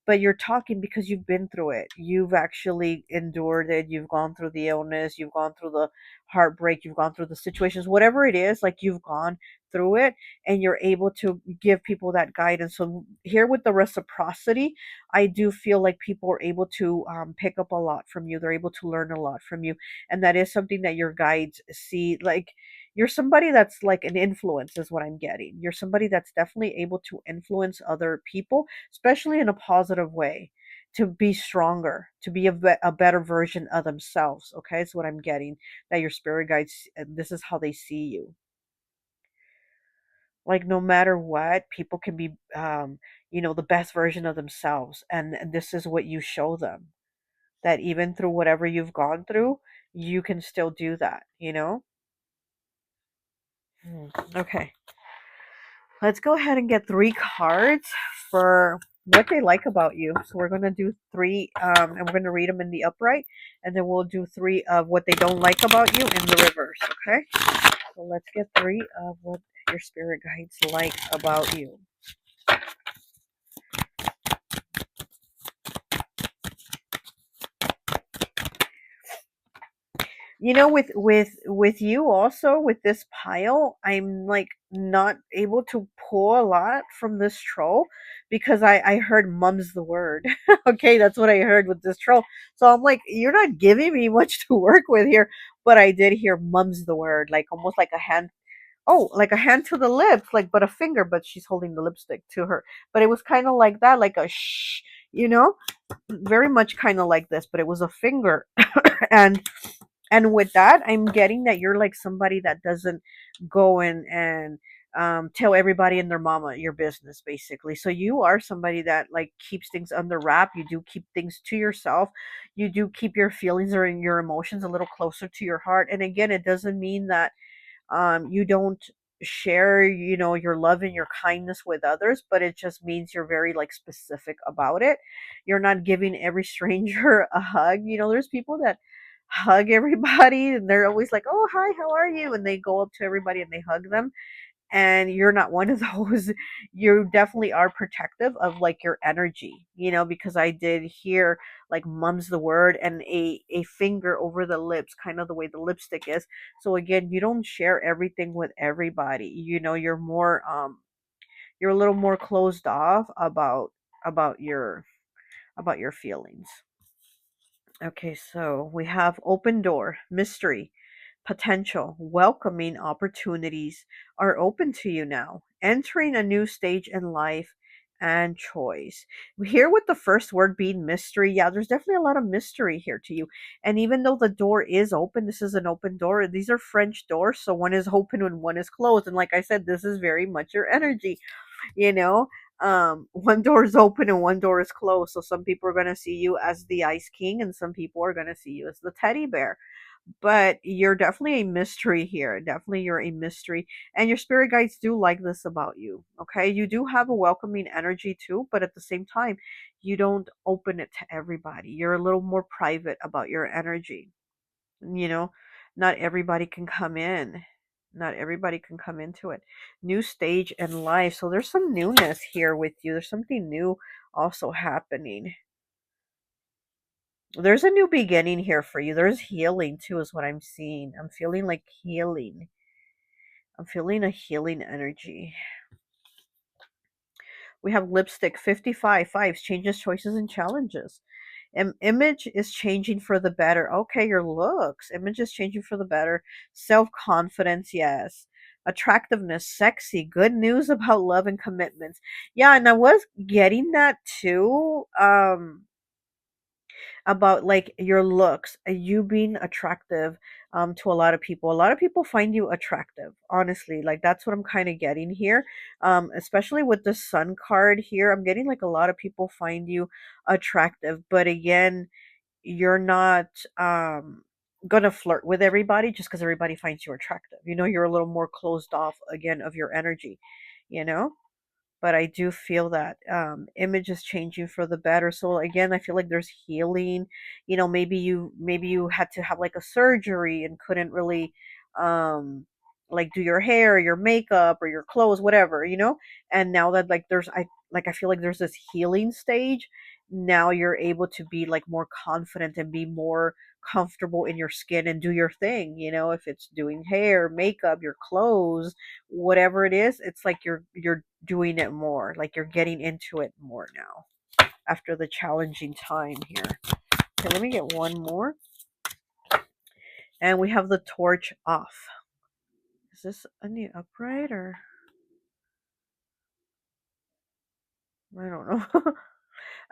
but you're talking because you've been through it. You've actually endured it. You've gone through the illness, you've gone through the heartbreak, you've gone through the situations, whatever it is, like you've gone through it, and you're able to give people that guidance. So here with the reciprocity, I do feel like people are able to pick up a lot from you. They're able to learn a lot from you, and that is something that your guides see. Like, you're somebody that's like an influence, is what I'm getting. You're somebody that's definitely able to influence other people, especially in a positive way, to be stronger, to be a better version of themselves. Okay, it's what I'm getting, that your spirit guides, this is how they see you. Like, no matter what, people can be you know, the best version of themselves, and this is what you show them, that even through whatever you've gone through, you can still do that, you know. Okay, let's go ahead and get 3 cards for what they like about you. So we're going to do three, and we're going to read them in the upright, and then we'll do three of what they don't like about you in the reverse, okay? So let's get three of what your spirit guides like about you. You know, with you also with this pile, I'm like not able to pull a lot from this troll because I heard mum's the word. Okay, that's what I heard with this troll. So I'm like, you're not giving me much to work with here, but I did hear mum's the word, like almost like a hand. Oh, like a hand to the lips, like but a finger, but she's holding the lipstick to her. But it was kind of like that, like a shh, you know, very much kind of like this, but it was a finger. and and with that, I'm getting that you're like somebody that doesn't go in and tell everybody and their mama your business, basically. So you are somebody that like keeps things under wrap. You do keep things to yourself. You do keep your feelings or your emotions a little closer to your heart. And again, it doesn't mean that you don't share, you know, your love and your kindness with others, but it just means you're very like specific about it. You're not giving every stranger a hug. You know, there's people that hug everybody and they're always like, oh hi, how are you, and they go up to everybody and they hug them, and you're not one of those. You definitely are protective of like your energy, you know, because I did hear like mum's the word and a finger over the lips, kind of the way the lipstick is. So again, you don't share everything with everybody, you know. You're more you're a little more closed off about your about your feelings. Okay, so we have open door, mystery, potential, welcoming opportunities are open to you now, entering a new stage in life and choice. Here with the first word being mystery, yeah, there's definitely a lot of mystery here to you. And even though the door is open, this is an open door. These are French doors, so one is open and one is closed. And like I said, this is very much your energy, you know. One door is open and one door is closed, so some people are going to see you as the ice king and some people are going to see you as the teddy bear. But you're definitely a mystery here. Definitely you're a mystery, and your spirit guides do like this about you. Okay, you do have a welcoming energy too, but at the same time you don't open it to everybody. You're a little more private about your energy, you know. Not everybody can come in, not everybody can come into it. New stage in life, so there's some newness here with you. There's something new also happening. There's a new beginning here for you. There's healing too is what I'm seeing. I'm feeling like healing. I'm feeling a healing energy. We have lipstick 55 fives, changes, choices, and challenges. Image is changing for the better. Okay, your looks. Image is changing for the better. Self confidence, yes. Attractiveness, sexy. Good news about love and commitments. Yeah, and I was getting that too. About like your looks, you being attractive to a lot of people. A lot of people find you attractive, honestly. Like that's what I'm kind of getting here. Especially with the sun card here, I'm getting like a lot of people find you attractive, but again, you're not gonna flirt with everybody just because everybody finds you attractive. You know, you're a little more closed off again of your energy, you know. But I do feel that image is changing for the better. So again, I feel like there's healing. You know, maybe you had to have like a surgery and couldn't really like do your hair, your makeup, or your clothes, whatever, you know. And now that like I feel like there's this healing stage. Now you're able to be like more confident and be more comfortable in your skin and do your thing, you know. If it's doing hair, makeup, your clothes, whatever it is, it's like you're doing it more, like you're getting into it more now after the challenging time here. Okay, let me get one more, and we have the torch off. Is this a new upright or I don't know.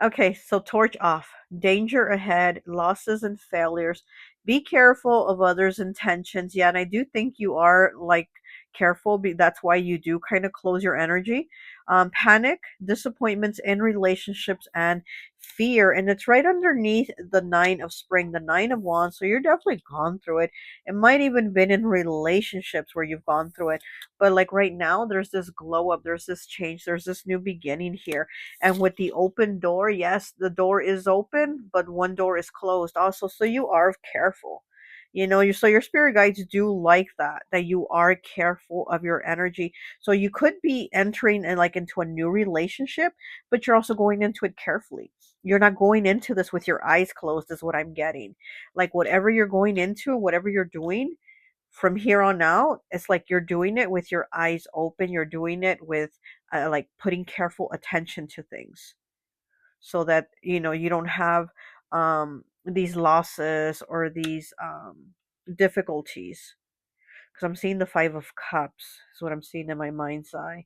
Okay, so torch off. Danger ahead, losses and failures. Be careful of others' intentions. Yeah, and I do think you are like careful. That's why you do kind of close your energy. Panic, disappointments in relationships, and fear, and it's right underneath the Nine of Spring, the Nine of Wands. So you're definitely gone through it. It might even been in relationships where you've gone through it. But like right now, there's this glow up, there's this change, there's this new beginning here. And with the open door, yes, the door is open, but one door is closed also. So you are careful. So your spirit guides do like that you are careful of your energy. So you could be entering into a new relationship, but you're also going into it carefully. You're not going into this with your eyes closed, is what I'm getting. Like whatever you're going into, whatever you're doing from here on out, it's like you're doing it with your eyes open. You're doing it with like putting careful attention to things so that you don't have these losses or these difficulties, because I'm seeing the Five of Cups is what I'm seeing in my mind's eye.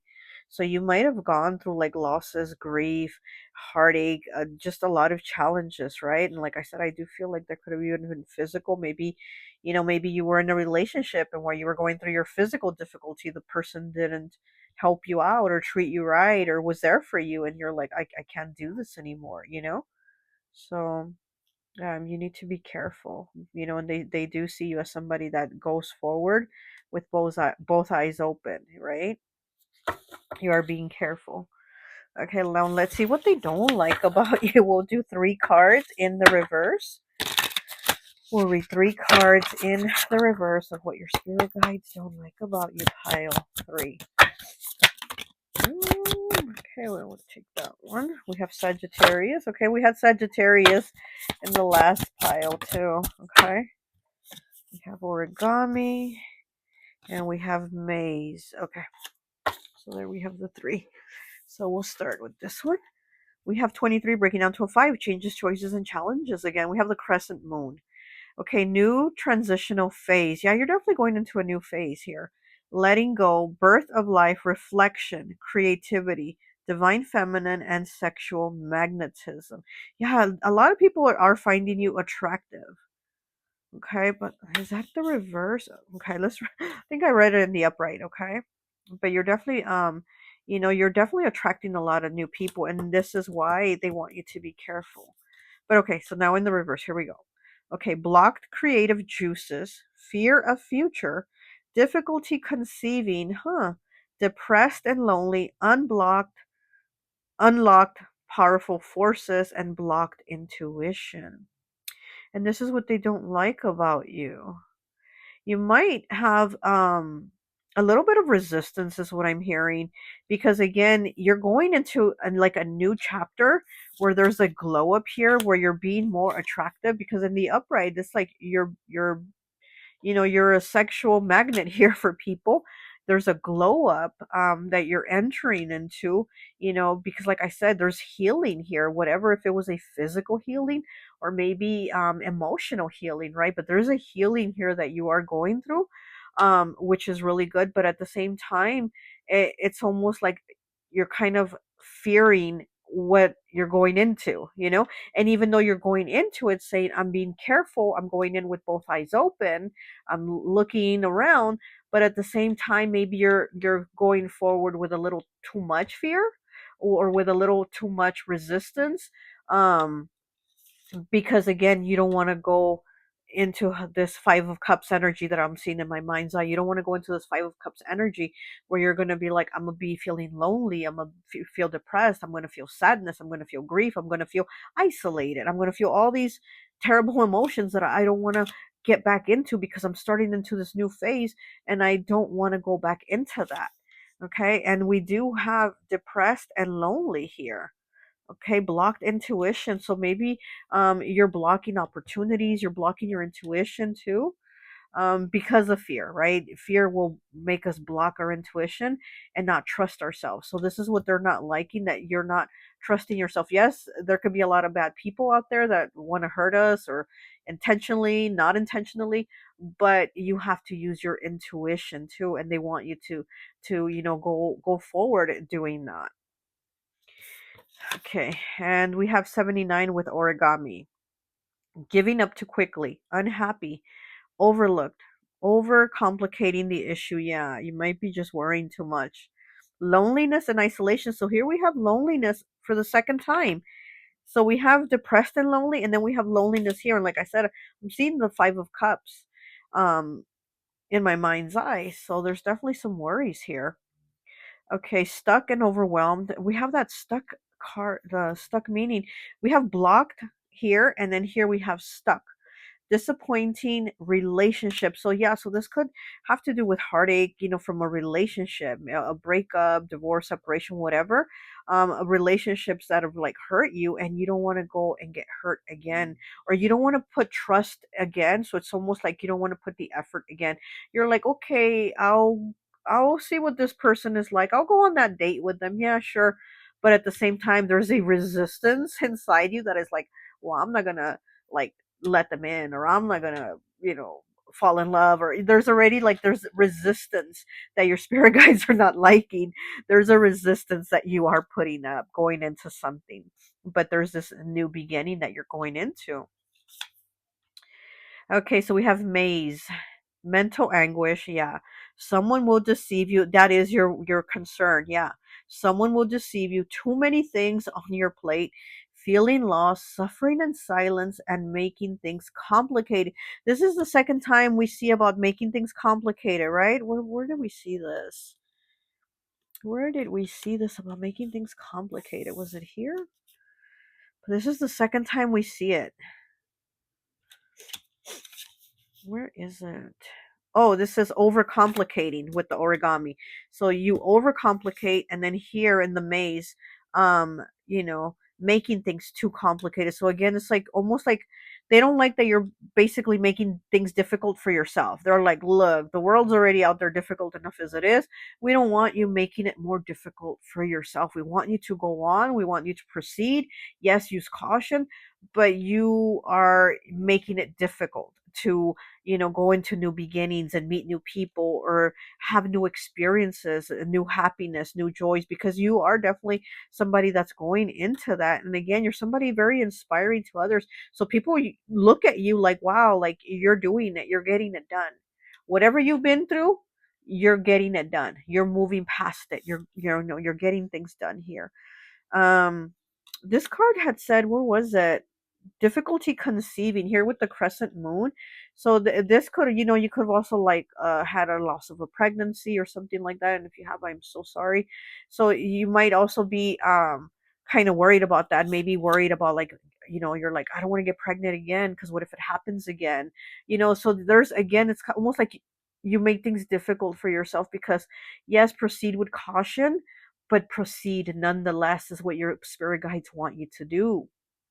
So you might have gone through like losses, grief, heartache, just a lot of challenges, right? And like I said, I do feel like there could have even been physical. Maybe you were in a relationship, and while you were going through your physical difficulty, the person didn't help you out or treat you right or was there for you, and you're like, I can't do this anymore. So you need to be careful, and they do see you as somebody that goes forward with both eyes open, right? You are being careful. Okay, now let's see what they don't like about you. We'll do 3 cards in the reverse. We'll read 3 cards in the reverse of what your spirit guides don't like about you, pile 3. Okay, we'll take that one. We have Sagittarius. Okay, we had Sagittarius in the last pile too. Okay. We have origami and we have maze. Okay. So there we have the 3. So we'll start with this one. We have 23 breaking down to a 5. Changes, choices, and challenges again. We have the crescent moon. Okay, new transitional phase. Yeah, you're definitely going into a new phase here. Letting go, birth of life, reflection, creativity, divine feminine, and sexual magnetism. Yeah, a lot of people are finding you attractive. Okay, but is that the reverse? Okay, I think I read it in the upright, okay? But you're definitely you're definitely attracting a lot of new people, and this is why they want you to be careful. But okay, so now in the reverse, here we go. Okay, blocked creative juices, fear of future, difficulty conceiving, depressed and lonely, unlocked powerful forces, and blocked intuition. And this is what they don't like about you. You might have a little bit of resistance is what I'm hearing, because again, you're going into like a new chapter where there's a glow up here where you're being more attractive, because in the upright it's like you're a sexual magnet here for people. There's a glow up that you're entering into, because like I said, there's healing here, whatever, if it was a physical healing or maybe emotional healing, right? But there's a healing here that you are going through, which is really good. But at the same time, it's almost like you're kind of fearing what you're going into. And even though you're going into it saying, I'm being careful, I'm going in with both eyes open, I'm looking around, but at the same time, maybe you're going forward with a little too much fear, or with a little too much resistance, um, because again, you don't want to go into this Five of Cups energy that I'm seeing in my mind's eye. You don't want to go into this Five of Cups energy where you're going to be like, I'm going to be feeling lonely, I'm going to feel depressed, I'm going to feel sadness, I'm going to feel grief, I'm going to feel isolated, I'm going to feel all these terrible emotions that I don't want to get back into, because I'm starting into this new phase and I don't want to go back into that. Okay, and we do have depressed and lonely here. Okay, blocked intuition. So maybe you're blocking opportunities, you're blocking your intuition too, because of fear, right? Fear will make us block our intuition and not trust ourselves. So this is what they're not liking, that you're not trusting yourself. Yes, there could be a lot of bad people out there that want to hurt us, or intentionally, not intentionally, but you have to use your intuition too, and they want you to go forward doing that. Okay, and we have 79 with origami. Giving up too quickly, unhappy, overlooked, over complicating the issue. Yeah, you might be just worrying too much. Loneliness and isolation. So here we have loneliness for the second time. So we have depressed and lonely, and then we have loneliness here. And like I said, I'm seeing the Five of Cups um, in my mind's eye. So there's definitely some worries here. Okay, stuck and overwhelmed. We have that stuck card, the stuck meaning. We have blocked here, and then here we have stuck. Disappointing relationship. So yeah, so this could have to do with heartache, from a relationship, a breakup, divorce, separation, whatever. Relationships that have like hurt you, and you don't want to go and get hurt again, or you don't want to put trust again. So it's almost like you don't want to put the effort again. You're like, okay, I'll see what this person is like. I'll go on that date with them. Yeah, sure. But at the same time, there's a resistance inside you that is like, well, I'm not gonna like let them in, or I'm not gonna, fall in love, or there's resistance that your spirit guides are not liking. There's a resistance that you are putting up going into something, but there's this new beginning that you're going into. Okay, so we have maze, mental anguish. Yeah, someone will deceive you. That is your concern. Yeah, someone will deceive you. Too many things on your plate. Feeling lost, suffering in silence, and making things complicated. This is the second time we see about making things complicated, right? Where did we see this? Where did we see this about making things complicated? Was it here? This is the second time we see it. Where is it? Oh, this says overcomplicating with the origami. So you overcomplicate, and then here in the maze, making things too complicated. So again, it's like almost like they don't like that you're basically making things difficult for yourself. They're like, look, the world's already out there difficult enough as it is. We don't want you making it more difficult for yourself. We want you to go on. We want you to proceed. Yes, use caution, but you are making it difficult to go into new beginnings and meet new people, or have new experiences, new happiness, new joys, because you are definitely somebody that's going into that. And again, you're somebody very inspiring to others. So people look at you like, wow, like you're doing it, you're getting it done. Whatever you've been through, you're getting it done. You're moving past it. You're getting things done here. Um, this card had said, where was it? Difficulty conceiving here with the crescent moon. So this could, you could have also like had a loss of a pregnancy or something like that. And if you have, I'm so sorry. So you might also be kind of worried about that. Maybe worried about like, you're like, I don't want to get pregnant again, because what if it happens again? So there's, again, it's almost like you make things difficult for yourself, because yes, proceed with caution, but proceed nonetheless is what your spirit guides want you to do,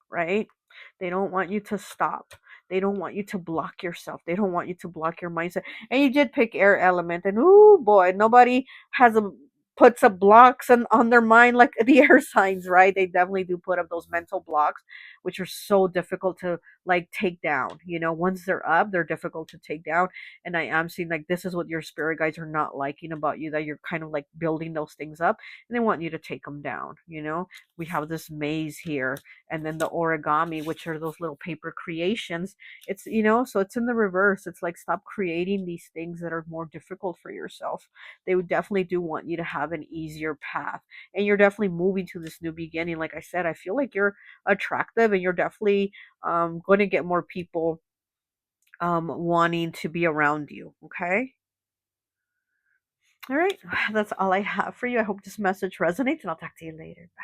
right? They don't want you to stop. They don't want you to block yourself. They don't want you to block your mindset. And you did pick air element, and oh boy, nobody has a puts up blocks on their mind like the air signs, right? They definitely do put up those mental blocks, which are so difficult to like take down. Once they're up, they're difficult to take down. And I am seeing like this is what your spirit guides are not liking about you, that you're kind of like building those things up, and they want you to take them down. We have this maze here, and then the origami, which are those little paper creations. It's, so it's in the reverse. It's like, stop creating these things that are more difficult for yourself. They would definitely do want you to have an easier path, and you're definitely moving to this new beginning. Like I said, I feel like you're attractive, and you're definitely going to get more people wanting to be around you. Okay. All right, that's all I have for you. I hope this message resonates, and I'll talk to you later. Bye.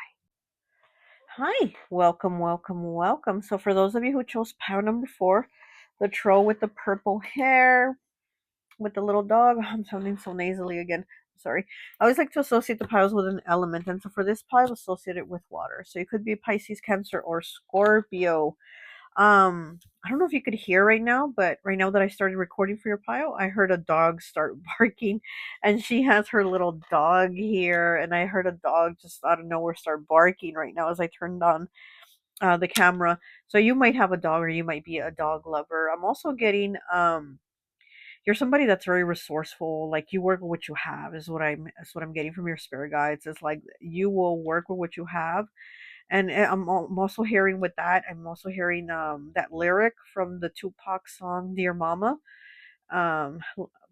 Hi, welcome, welcome, welcome. So, for those of you who chose pile number 4, the troll with the purple hair, with the little dog, I'm sounding so nasally again. Sorry. I always like to associate the piles with an element, and so for this pile, associate it with water. So, you could be Pisces, Cancer, or Scorpio. I don't know if you could hear right now, but right now that I started recording for your pile, I heard a dog start barking, and she has her little dog here, and I heard a dog just out of nowhere start barking right now as I turned on the camera. So you might have a dog, or you might be a dog lover. I'm also getting you're somebody that's very resourceful. Like, you work with what you have is what I'm getting from your spirit guides. It's like you will work with what you have. And I'm also hearing with that, I'm also hearing that lyric from the Tupac song Dear Mama. Um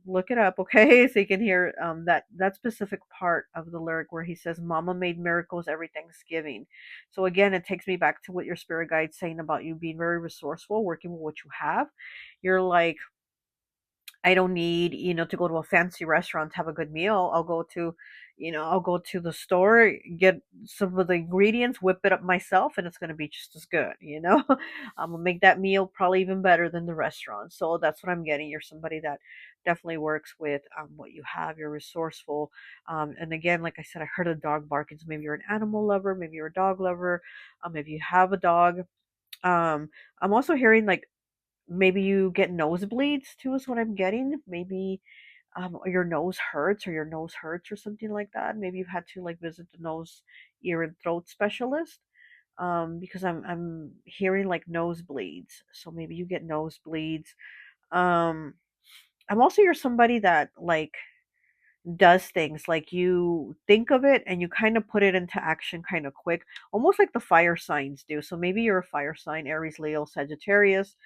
Look it up, okay? So you can hear that specific part of the lyric where he says, "Mama made miracles every Thanksgiving." So again, it takes me back to what your spirit guide's saying about you being very resourceful, working with what you have. You're like, I don't need, to go to a fancy restaurant to have a good meal. I'll go to the store, get some of the ingredients, whip it up myself, and it's going to be just as good. I'm going to make that meal probably even better than the restaurant. So that's what I'm getting. You're somebody that definitely works with what you have. You're resourceful. And again, like I said, I heard a dog barking. So maybe you're an animal lover, maybe you're a dog lover. If you have a dog, I'm also hearing like maybe you get nosebleeds too, is what I'm getting. Maybe your nose hurts, or your nose hurts, or something like that. Maybe you've had to like visit the nose, ear, and throat specialist. Because I'm hearing like nosebleeds. So maybe you get nosebleeds. Um, I'm also you're somebody that like does things like you think of it and you kind of put it into action kind of quick, almost like the fire signs do. So maybe you're a fire sign, Aries, Leo, Sagittarius.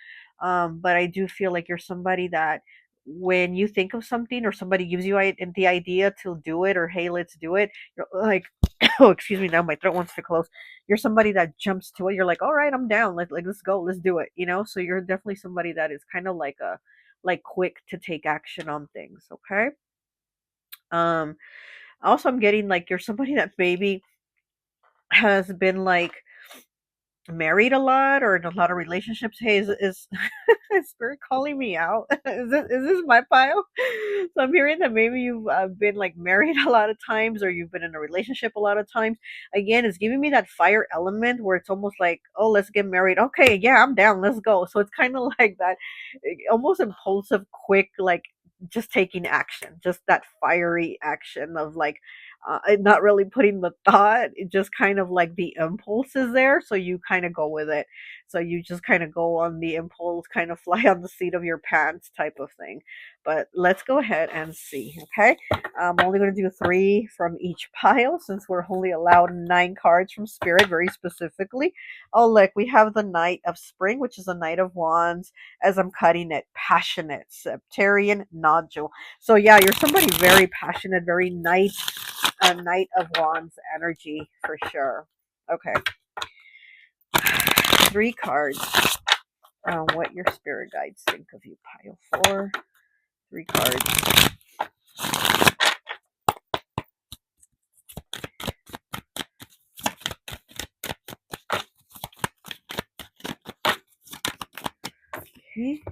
But I do feel like you're somebody that when you think of something or somebody gives you the idea to do it, or hey, let's do it, you're like, oh, excuse me, now my throat wants to close. You're somebody that jumps to it. You're like, all right, I'm down. Let's go, let's do it. So you're definitely somebody that is kind of like a like quick to take action on things. Okay. Um, Also, I'm getting like you're somebody that maybe has been like married a lot or in a lot of relationships. Hey, is is spirit calling me out? Is this my pile? So I'm hearing that maybe you've been like married a lot of times, or you've been in a relationship a lot of times. Again, it's giving me that fire element where it's almost like, oh, let's get married. Okay, yeah, I'm down. Let's go. So it's kind of like that, almost impulsive, quick, like just taking action, just that fiery action of like not really putting the thought, it just kind of like the impulse is there, so you kind of go with it. So you just kind of go on the impulse, kind of fly on the seat of your pants type of thing. But let's go ahead and see, okay? I'm only going to do 3 from each pile since we're only allowed 9 cards from Spirit, very specifically. Oh, look, we have the Knight of Spring, which is a Knight of Wands, as I'm cutting it, passionate, Septarian nodule. So yeah, you're somebody very passionate, very nice, a Knight of Wands energy for sure. Okay. 3 cards. What your spirit guides think of you. Pile 4. 3 cards. Okay.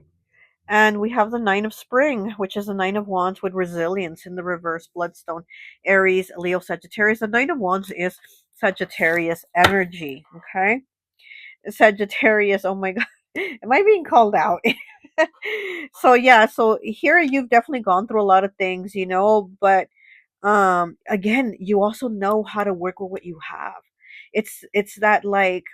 And we have the Nine of Spring, which is the Nine of Wands with resilience in the reverse. Bloodstone, Aries, Leo, Sagittarius. The Nine of Wands is Sagittarius energy. Okay. Sagittarius. Oh my God. Am I being called out? So yeah, so here you've definitely gone through a lot of things, but again, you also know how to work with what you have. It's that like,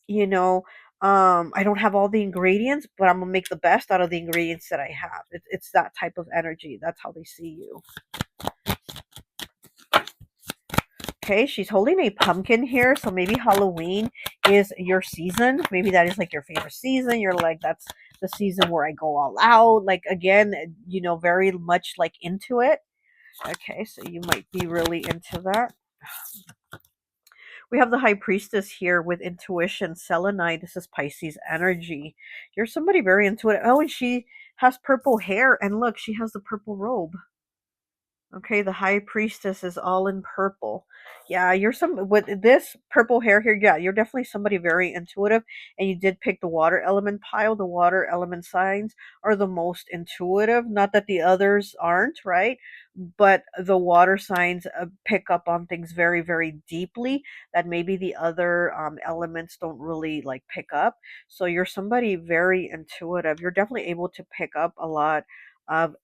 you know, I don't have all the ingredients, but I'm gonna make the best out of the ingredients that I have. It's that type of energy. That's how they see you. Okay, she's holding a pumpkin here, so maybe Halloween is your season. Maybe that is like your favorite season. You're like, that's the season where I go all out. Like, again, very much like into it. Okay, so you might be really into that. We have the High Priestess here with intuition, selenite. This is Pisces energy. You're somebody very intuitive. Oh, and she has purple hair, and look, she has the purple robe. Okay, the High Priestess is all in purple. Yeah, you're some with this purple hair here. Yeah, you're definitely somebody very intuitive, and you did pick the water element pile. The water element signs are the most intuitive. Not that the others aren't, right? But the water signs pick up on things very, very deeply that maybe the other elements don't really like pick up. So you're somebody very intuitive. You're definitely able to pick up a lot of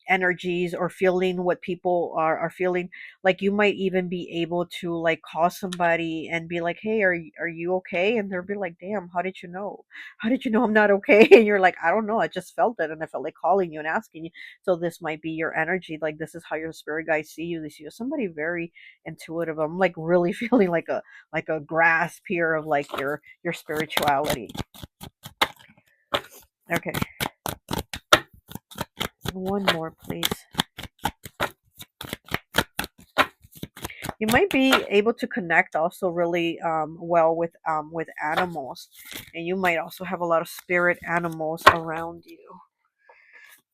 energies, or feeling what people are feeling. Like you might even be able to like call somebody and be like, hey, are you okay? And they'll be like, damn, how did you know I'm not okay? And you're like, I don't know, I just felt it, and I felt like calling you and asking you. So this might be your energy. Like this is how your spirit guides see you. They see you as somebody very intuitive. I'm like really feeling like a grasp here of like your spirituality. Okay. One more, please. You might be able to connect also really well with animals, and you might also have a lot of spirit animals around you.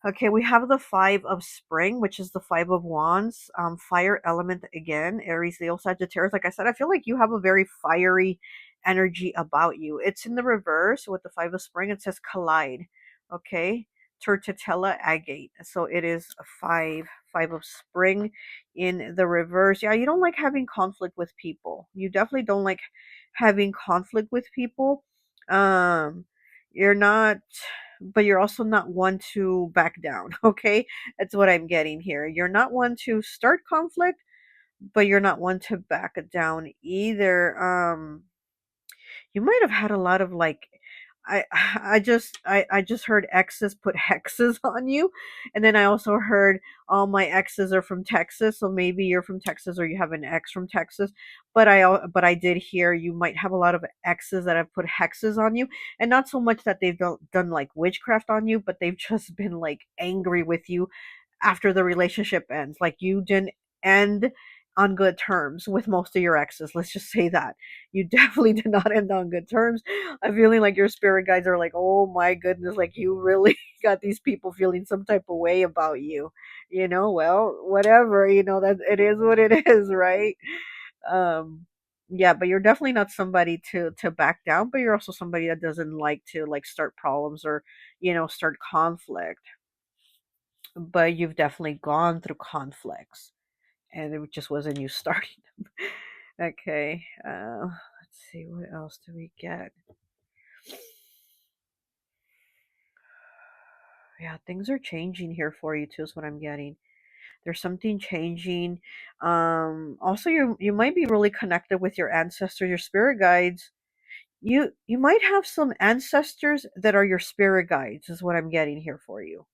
Okay, we have the Five of Spring, which is the Five of Wands. Fire element again, Aries, Leo, Sagittarius. Like I said, I feel like you have a very fiery energy about you. It's in the reverse with the Five of Spring. It says collide. Okay, Turtitella agate. So it is a five of Spring in the reverse. Yeah, you don't like having conflict with people. You definitely don't like having conflict with people. Um, you're not, but you're also not one to back down. Okay, that's what I'm getting here. You're not one to start conflict, but you're not one to back it down either. You might have had a lot of like, I just heard exes put hexes on you, and then I also heard all my exes are from Texas, so maybe you're from Texas or you have an ex from Texas. But I did hear you might have a lot of exes that have put hexes on you, and not so much that they've done like witchcraft on you, but they've just been like angry with you after the relationship ends. Like you didn't end on good terms with most of your exes. Let's just say that. You definitely did not end on good terms. I'm feeling like your spirit guides are like, oh my goodness, like you really got these people feeling some type of way about you. Well, whatever, that it is what it is, right? Um yeah, but you're definitely not somebody to back down, but you're also somebody that doesn't like to like start problems or, start conflict. But you've definitely gone through conflicts, and it just wasn't you starting them. Okay, let's see, what else do we get? Yeah, things are changing here for you too, is what I'm getting. There's something changing. Also, you might be really connected with your ancestors, your spirit guides. You might have some ancestors that are your spirit guides, is what I'm getting here for you.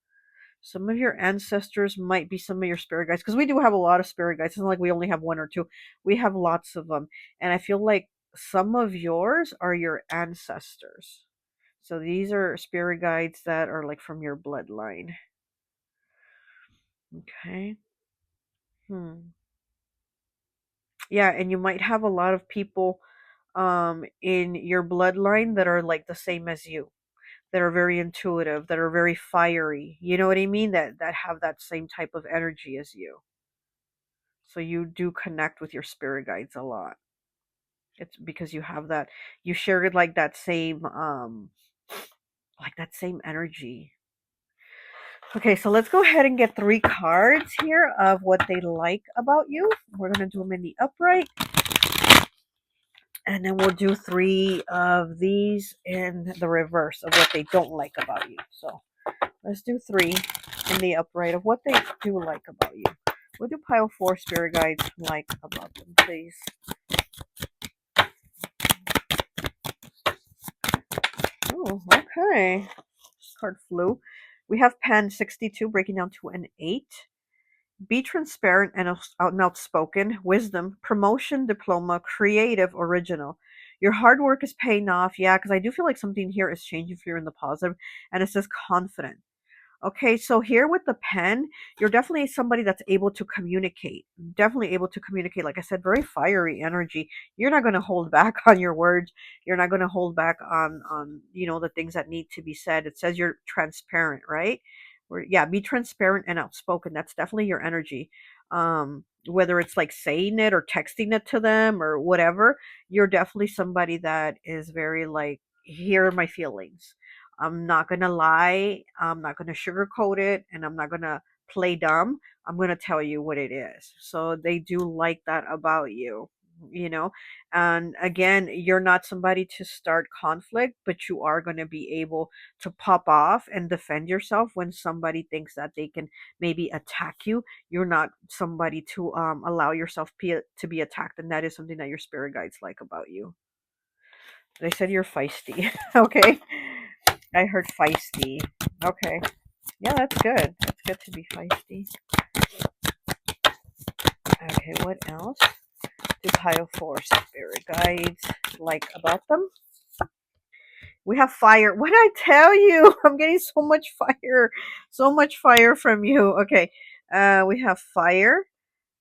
Some of your ancestors might be some of your spirit guides, because we do have a lot of spirit guides. It's not like we only have one or two. We have lots of them. And I feel like some of yours are your ancestors. So these are spirit guides that are like from your bloodline. Okay. Hmm. Yeah, and you might have a lot of people in your bloodline that are like the same as you, that are very intuitive, that are very fiery. You know what I mean? That have that same type of energy as you. So you do connect with your spirit guides a lot. It's because you have that, you share it like that same energy. Okay, so let's go ahead and get 3 cards here of what they like about you. We're gonna do them in the upright, and then we'll do 3 of these in the reverse of what they don't like about you. So let's do 3 in the upright of what they do like about you. What do pile 4 spirit guides like about them, please? Oh, okay. This card flew. We have pen 62 breaking down to an 8. Be transparent and outspoken. Wisdom, promotion, diploma, creative, original. Your hard work is paying off. Yeah, because I do feel like something here is changing for you in the positive, and it says confident. Okay, so here with the pen, you're definitely somebody that's able to communicate. Definitely able to communicate. Like I said, very fiery energy. You're not going to hold back on your words. You're not going to hold back on the things that need to be said. It says you're transparent, right? Yeah, be transparent and outspoken. That's definitely your energy. Whether it's like saying it or texting it to them or whatever, you're definitely somebody that is very like, here are my feelings. I'm not gonna lie. I'm not gonna sugarcoat it, and I'm not gonna play dumb. I'm gonna tell you what it is. So they do like that about you, you know. And again, you're not somebody to start conflict, but you are gonna be able to pop off and defend yourself when somebody thinks that they can maybe attack you. You're not somebody to allow yourself to be attacked, and that is something that your spirit guides like about you. They said you're feisty. Okay. I heard feisty. Okay. Yeah, that's good. That's good to be feisty. Okay, what else do pile 4 spirit guides like about them? We have fire. What did I tell you? I'm getting so much fire from you. Okay. We have fire,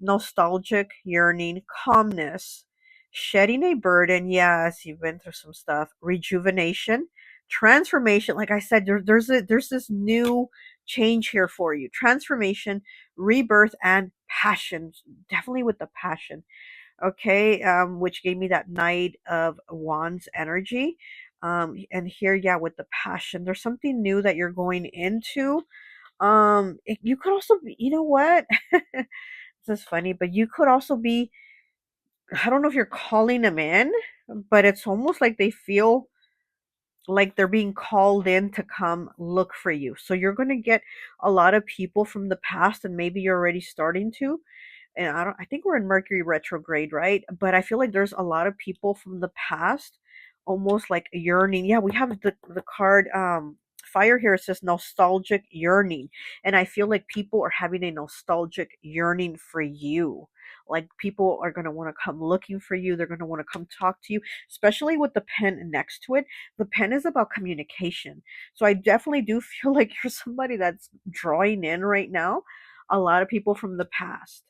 nostalgic, yearning, calmness, shedding a burden. Yes, you've been through some stuff. Rejuvenation, transformation. Like I said, there's this new change here for you. Transformation, rebirth, and passion. Definitely with the passion. Okay, which gave me that Knight of Wands energy. And here, yeah, with the passion, there's something new that you're going into. You could also be, you know what? This is funny, but you could also be, I don't know if you're calling them in, but it's almost like they feel like they're being called in to come look for you. So you're going to get a lot of people from the past, and maybe you're already starting to. And I think we're in Mercury retrograde, right? But I feel like there's a lot of people from the past, almost like yearning. Yeah, we have the card fire here. It says nostalgic yearning. And I feel like people are having a nostalgic yearning for you. Like people are going to want to come looking for you. They're going to want to come talk to you, especially with the pen next to it. The pen is about communication. So I definitely do feel like you're somebody that's drawing in right now a lot of people from the past,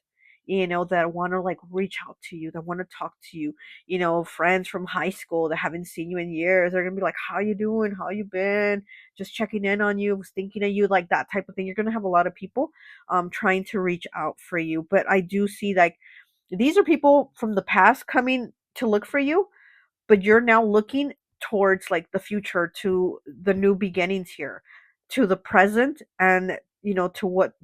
that want to like reach out to you, that want to talk to you, friends from high school that haven't seen you in years. They're gonna be like, how you doing, how you been, just checking in on you, was thinking of you, like that type of thing. You're gonna have a lot of people trying to reach out for you. But I do see like these are people from the past coming to look for you, but you're now looking towards like the future, to the new beginnings here, to the present, and to what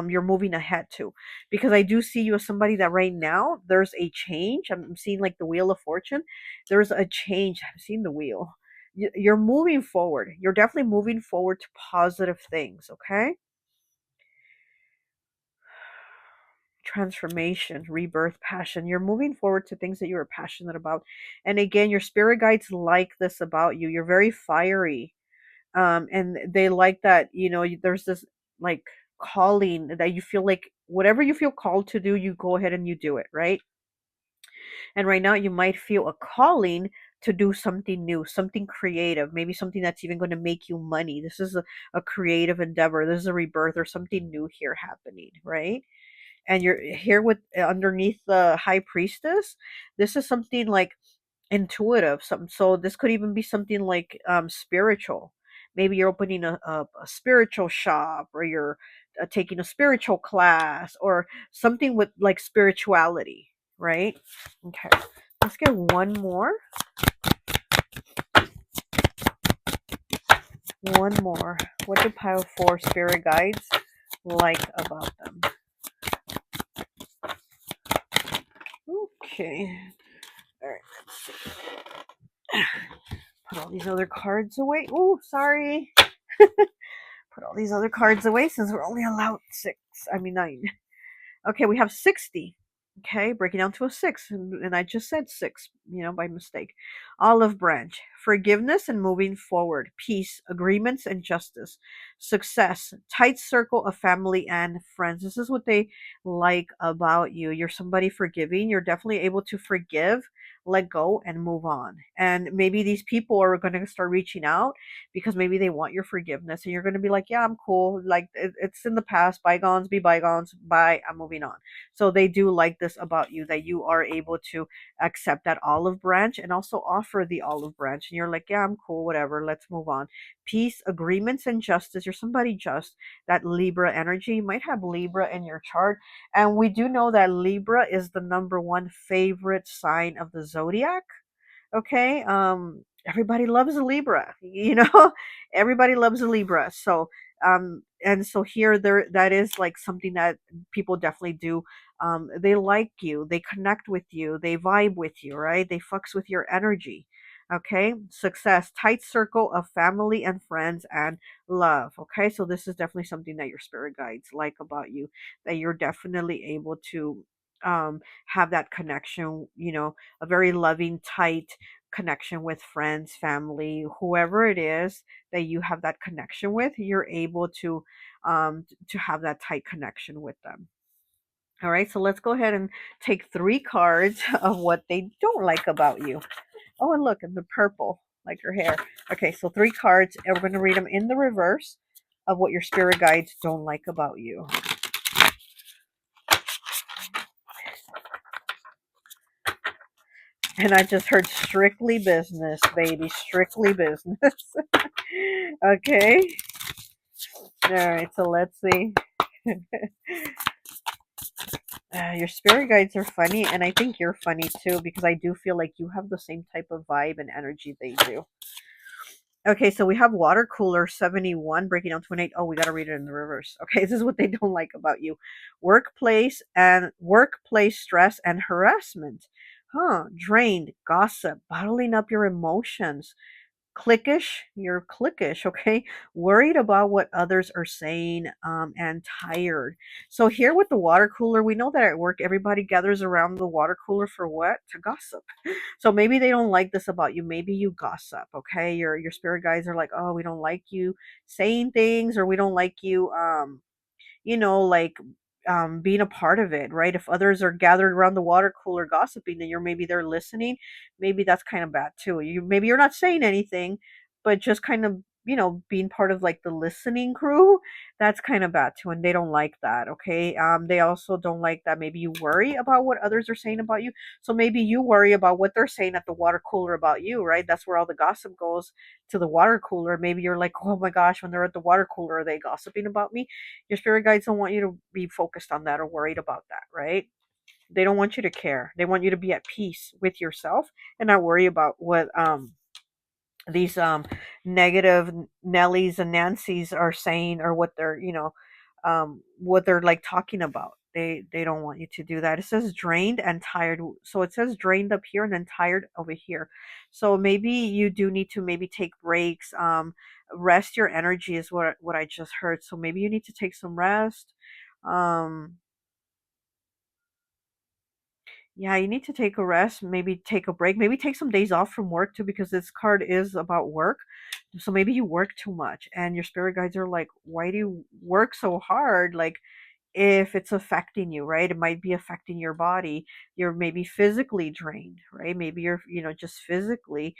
you're moving ahead to. Because I do see you as somebody that right now there's a change. I'm seeing like the wheel of fortune. There's a change. I'm seeing the wheel. You're moving forward. You're definitely moving forward to positive things. Okay. Transformation, rebirth, passion. You're moving forward to things that you are passionate about. And again, your spirit guides like this about you. You're very fiery. And they like that, there's this like calling that you feel like whatever you feel called to do, you go ahead and you do it, right? And right now you might feel a calling to do something new, something creative, maybe something that's even going to make you money. This is a creative endeavor. This is a rebirth or something new here happening, right? And you're here with underneath the high priestess. This is something like intuitive, something. So this could even be something like spiritual. Maybe you're opening a spiritual shop, or you're taking a spiritual class, or something with like spirituality, right? Okay, let's get one more. What do pile 4 spirit guides like about them? Okay, all right, let's see. Put all these other cards away. Oh, sorry. Put all these other cards away since we're only allowed 9. Okay, we have 60. Okay, breaking down to a 6. And I just said 6, by mistake. Olive branch. Forgiveness and moving forward. Peace, agreements, and justice. Success. Tight circle of family and friends. This is what they like about you. You're somebody forgiving. You're definitely able to forgive, let go, and move on. And maybe these people are going to start reaching out because maybe they want your forgiveness, and you're going to be like, yeah, I'm cool, like it's in the past, bygones be bygones, bye, I'm moving on. So they do like this about you, that you are able to accept that olive branch and also offer the olive branch, and you're like, yeah, I'm cool, whatever, let's move on. Peace, agreements, and justice. You're somebody just. That Libra energy, you might have Libra in your chart. And we do know that Libra is the number one favorite sign of the zodiac. Okay, everybody loves a Libra, everybody loves a Libra. So and so here, there, that is like something that people definitely do. They like you, they connect with you, they vibe with you, right? They fucks with your energy. Okay, success, tight circle of family and friends, and love. Okay, so this is definitely something that your spirit guides like about you, that you're definitely able to have that connection, a very loving, tight connection with friends, family, whoever it is that you have that connection with. You're able to have that tight connection with them. All right, so let's go ahead and take 3 cards of what they don't like about you. Oh, and look, in the purple. like her hair. Okay, so 3 cards, and we're going to read them in the reverse of what your spirit guides don't like about you. And I just heard strictly business, baby. Strictly business. Okay. All right, so let's see. Your spirit guides are funny, and I think you're funny too, because I do feel like you have the same type of vibe and energy they do. Okay, so we have water cooler 71 breaking down to an 8. Oh, we got to read it in the reverse. Okay, this is what they don't like about you. Workplace stress and harassment. Drained, gossip, bottling up your emotions, you're cliquish, okay, worried about what others are saying, and tired. So here with the water cooler, we know that at work everybody gathers around the water cooler for what? To gossip. So maybe they don't like this about you. Maybe you gossip, okay? Your spirit guides are like, oh, we don't like you saying things, or we don't like you like being a part of it, right? If others are gathered around the water cooler gossiping, then you're maybe they're listening. Maybe that's kind of bad too. Maybe you're not saying anything, but just kind of being part of like the listening crew. That's kind of bad too, and they don't like that. Okay, they also don't like that maybe you worry about what others are saying about you. So maybe you worry about what they're saying at the water cooler about you, right? That's where all the gossip goes, to the water cooler. Maybe you're like, oh my gosh, when they're at the water cooler, are they gossiping about me? Your spirit guides don't want you to be focused on that or worried about that, right? They don't want you to care. They want you to be at peace with yourself and not worry about what these negative Nellies and Nancys are saying, or what they're what they're like talking about. They don't want you to do that. It says drained and tired. So it says drained up here and then tired over here. So maybe you do need to maybe take breaks. Rest your energy is what I just heard. So maybe you need to take some rest. Um yeah, you need to take a rest, maybe take a break, maybe take some days off from work too, because this card is about work. So maybe you work too much and your spirit guides are like, why do you work so hard? Like, if it's affecting you, right? It might be affecting your body. You're maybe physically drained, right? Maybe you're, just physically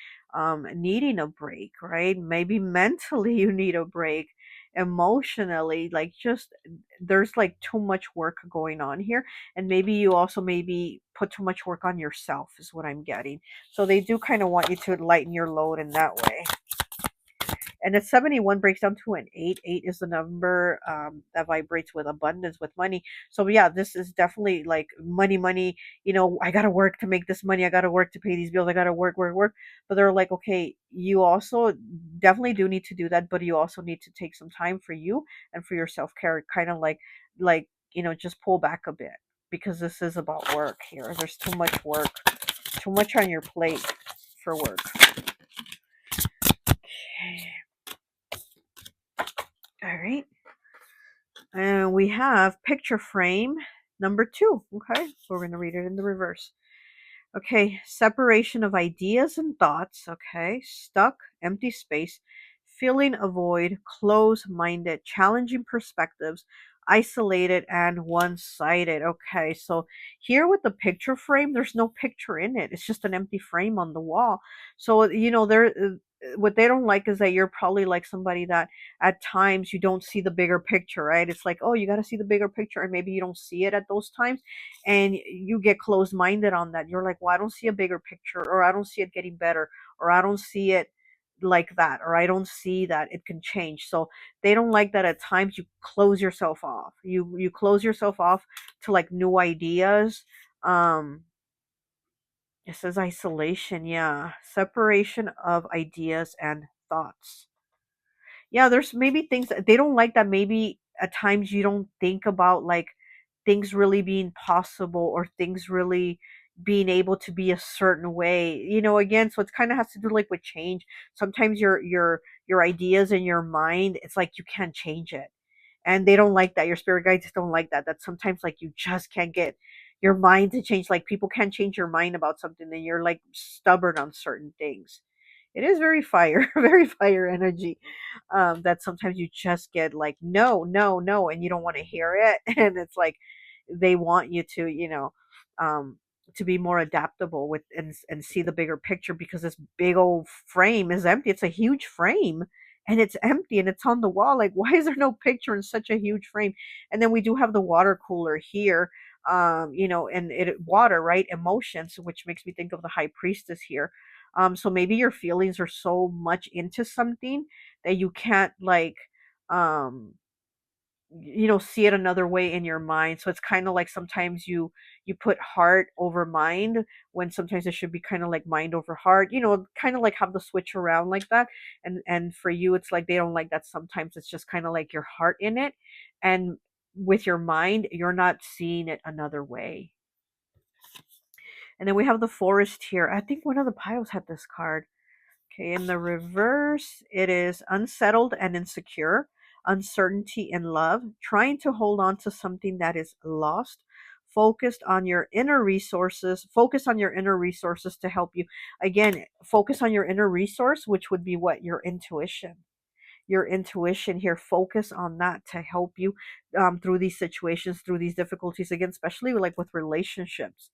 needing a break, right? Maybe mentally you need a break, emotionally, like just there's like too much work going on here. And maybe you also maybe put too much work on yourself, is what I'm getting. So they do kind of want you to lighten your load in that way. And a 71 breaks down to an 8. 8 is the number that vibrates with abundance, with money. So yeah, this is definitely like money, money. I got to work to make this money. I got to work to pay these bills. I got to work, work, work. But they're like, okay, you also definitely do need to do that, but you also need to take some time for you and for your self care. Kind of like just pull back a bit, because this is about work here. There's too much work, too much on your plate for work. Okay. All right. And we have picture frame number 2. Okay, so we're going to read it in the reverse. Okay, separation of ideas and thoughts. Okay, stuck, empty space, filling a void, closed minded, challenging perspectives, isolated, and one sided. Okay, so here with the picture frame, there's no picture in it, it's just an empty frame on the wall. So, what they don't like is that you're probably like somebody that at times you don't see the bigger picture, right? It's like, oh, you got to see the bigger picture, and maybe you don't see it at those times, and you get closed minded on that. You're like, well, I don't see a bigger picture, or I don't see it getting better, or I don't see it like that, or I don't see that it can change. So they don't like that at times you close yourself off. You close yourself off to like new ideas. Um it says isolation, yeah, separation of ideas and thoughts. Yeah, there's maybe things that they don't like, that maybe at times you don't think about like things really being possible, or things really being able to be a certain way. Again, so it kind of has to do like with change. Sometimes your ideas in your mind, it's like you can't change it. And they don't like that. Your spirit guides don't like that. That sometimes like you just can't get your mind to change. Like people can't change your mind about something, and you're like stubborn on certain things. It is very fire, very fire energy. That sometimes you just get like, no, no, no, and you don't want to hear it. And it's like they want you to, um, to be more adaptable with and see the bigger picture, because this big old frame is empty. It's a huge frame and it's empty and it's on the wall. Like, why is there no picture in such a huge frame? And then we do have the water cooler here, and it water, right? Emotions, which makes me think of the high priestess here. So maybe your feelings are so much into something that you can't like um see it another way in your mind. So it's kind of like sometimes you put heart over mind, when sometimes it should be kind of like mind over heart, kind of like have the switch around like that. And for you, it's like they don't like that. Sometimes it's just kind of like your heart in it, and with your mind you're not seeing it another way. And then we have the forest here. I think one of the piles had this card. Okay, in the reverse, it is unsettled and insecure, uncertainty in love, trying to hold on to something that is lost, focus on your inner resources to help you. Again, focus on your inner resource, which would be what? Your intuition. Your intuition here, focus on that to help you through these situations, through these difficulties. Again, especially like with relationships.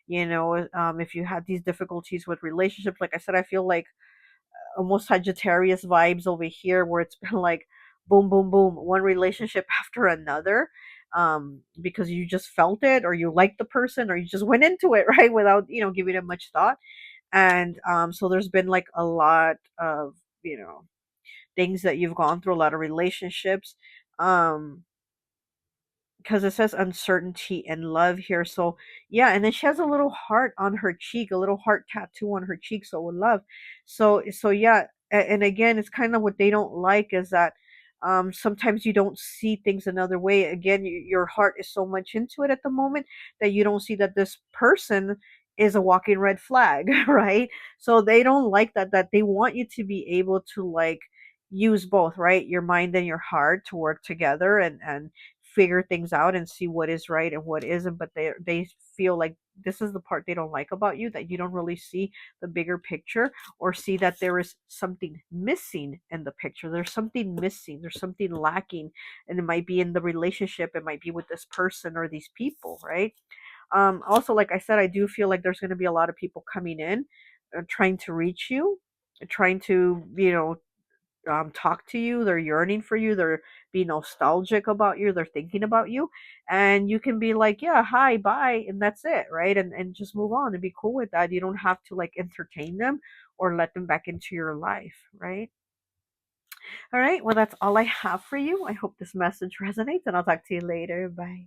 If you had these difficulties with relationships, like I said, I feel like almost Sagittarius vibes over here, where it's been like boom, boom, boom, one relationship after another, because you just felt it, or you liked the person, or you just went into it, right, without giving it much thought. And so there's been like a lot of things that you've gone through, a lot of relationships. Um, because it says uncertainty and love here. So yeah, and then she has a little heart on her cheek, a little heart tattoo on her cheek. So with love. So yeah, and again, it's kind of what they don't like is that sometimes you don't see things another way. Again, your heart is so much into it at the moment that you don't see that this person is a walking red flag, right? So they don't like that they want you to be able to like use both, right? Your mind and your heart to work together and figure things out and see what is right and what isn't. But they feel like this is the part they don't like about you, that you don't really see the bigger picture, or see that there is something missing in the picture. There's something missing, there's something lacking, and it might be in the relationship, it might be with this person or these people, right? Also, like I said, I do feel like there's going to be a lot of people coming in, trying to reach you, trying to talk to you. They're yearning for you. They're being nostalgic about you. They're thinking about you, and you can be like, yeah, hi, bye, and that's it, right? And just move on and be cool with that. You don't have to like entertain them or let them back into your life, right? All right. Well, that's all I have for you. I hope this message resonates, and I'll talk to you later. Bye.